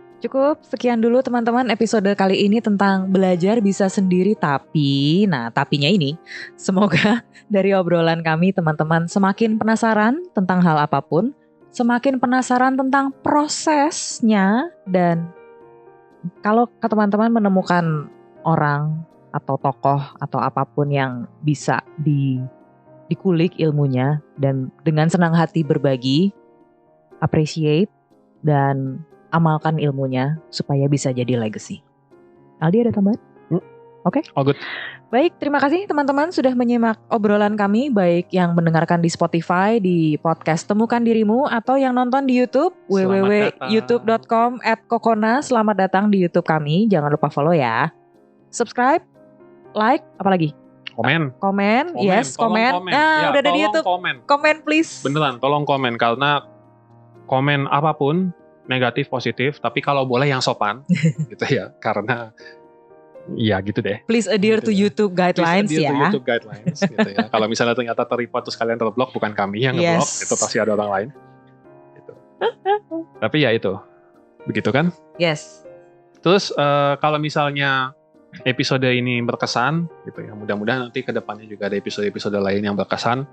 Sekian dulu teman-teman episode kali ini tentang belajar bisa sendiri tapi. Nah, tapinya ini semoga dari obrolan kami teman-teman semakin penasaran tentang hal apapun, semakin penasaran tentang prosesnya, dan kalau teman-teman menemukan orang atau tokoh atau apapun yang bisa dikulik ilmunya dan dengan senang hati berbagi, appreciate dan amalkan ilmunya supaya bisa jadi legacy. Aldi ada tambahan? Oke. All good. Baik, terima kasih teman-teman sudah menyimak obrolan kami, baik yang mendengarkan di Spotify, di podcast Temukan Dirimu, atau yang nonton di YouTube, www.youtube.com/kokona. Selamat datang di YouTube kami, jangan lupa follow ya. Subscribe, like, apalagi? Komen. Yes, komen. Nah, ya, udah ada di YouTube. Komen please. Beneran, tolong komen, karena komen apapun, negatif, positif, tapi kalau boleh yang sopan, gitu ya, karena ya gitu deh. Please adhere gitu to YouTube guidelines ya. To YouTube guidelines, gitu ya. Kalau misalnya ternyata terreport terus kalian terblok, bukan kami yang ngeblok, itu pasti ada orang lain. Gitu. Tapi ya itu, begitu kan? Yes. Terus kalau misalnya episode ini berkesan, gitu ya, mudah-mudahan nanti kedepannya juga ada episode-episode lain yang berkesan.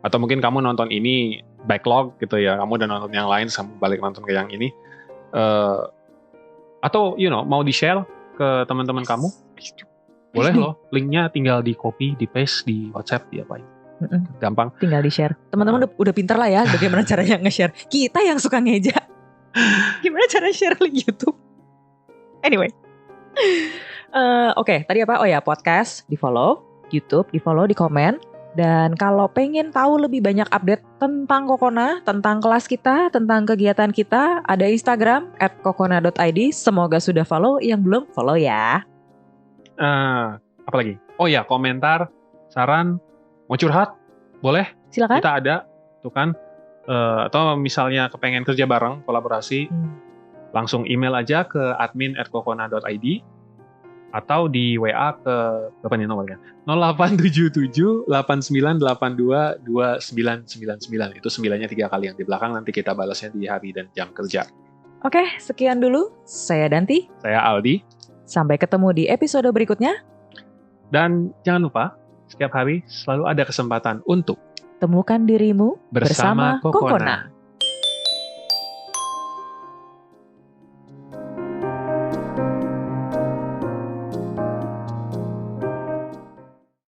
Atau mungkin kamu nonton ini backlog gitu ya, kamu udah nonton yang lain, kamu balik nonton ke yang ini, atau mau di-share ke teman-teman kamu, boleh loh, linknya tinggal di copy, di paste di WhatsApp, diapain, gampang, tinggal di-share. Teman-teman udah pintar lah ya, bagaimana caranya nge-share. Kita yang suka ngeja, gimana cara share link YouTube. Anyway, oke, tadi apa? Oh ya, podcast di follow, YouTube di follow, di komen. Dan kalau pengen tahu lebih banyak update tentang Kokona, tentang kelas kita, tentang kegiatan kita, ada Instagram @kokona.id. Semoga sudah follow, yang belum follow ya. Apa lagi? Oh ya, komentar, saran, mau curhat, boleh? Silakan. Kita ada, tuh kan. Atau misalnya kepengen kerja bareng, kolaborasi, langsung email aja ke admin@kokona.id. Atau di WA ke berapa nih nomornya? 0877 8982 2999. Itu 9-nya 3 kali yang di belakang, nanti kita balasnya di hari dan jam kerja. Oke, sekian dulu. Saya Danti. Saya Aldi. Sampai ketemu di episode berikutnya. Dan jangan lupa, setiap hari selalu ada kesempatan untuk temukan dirimu bersama Kokona.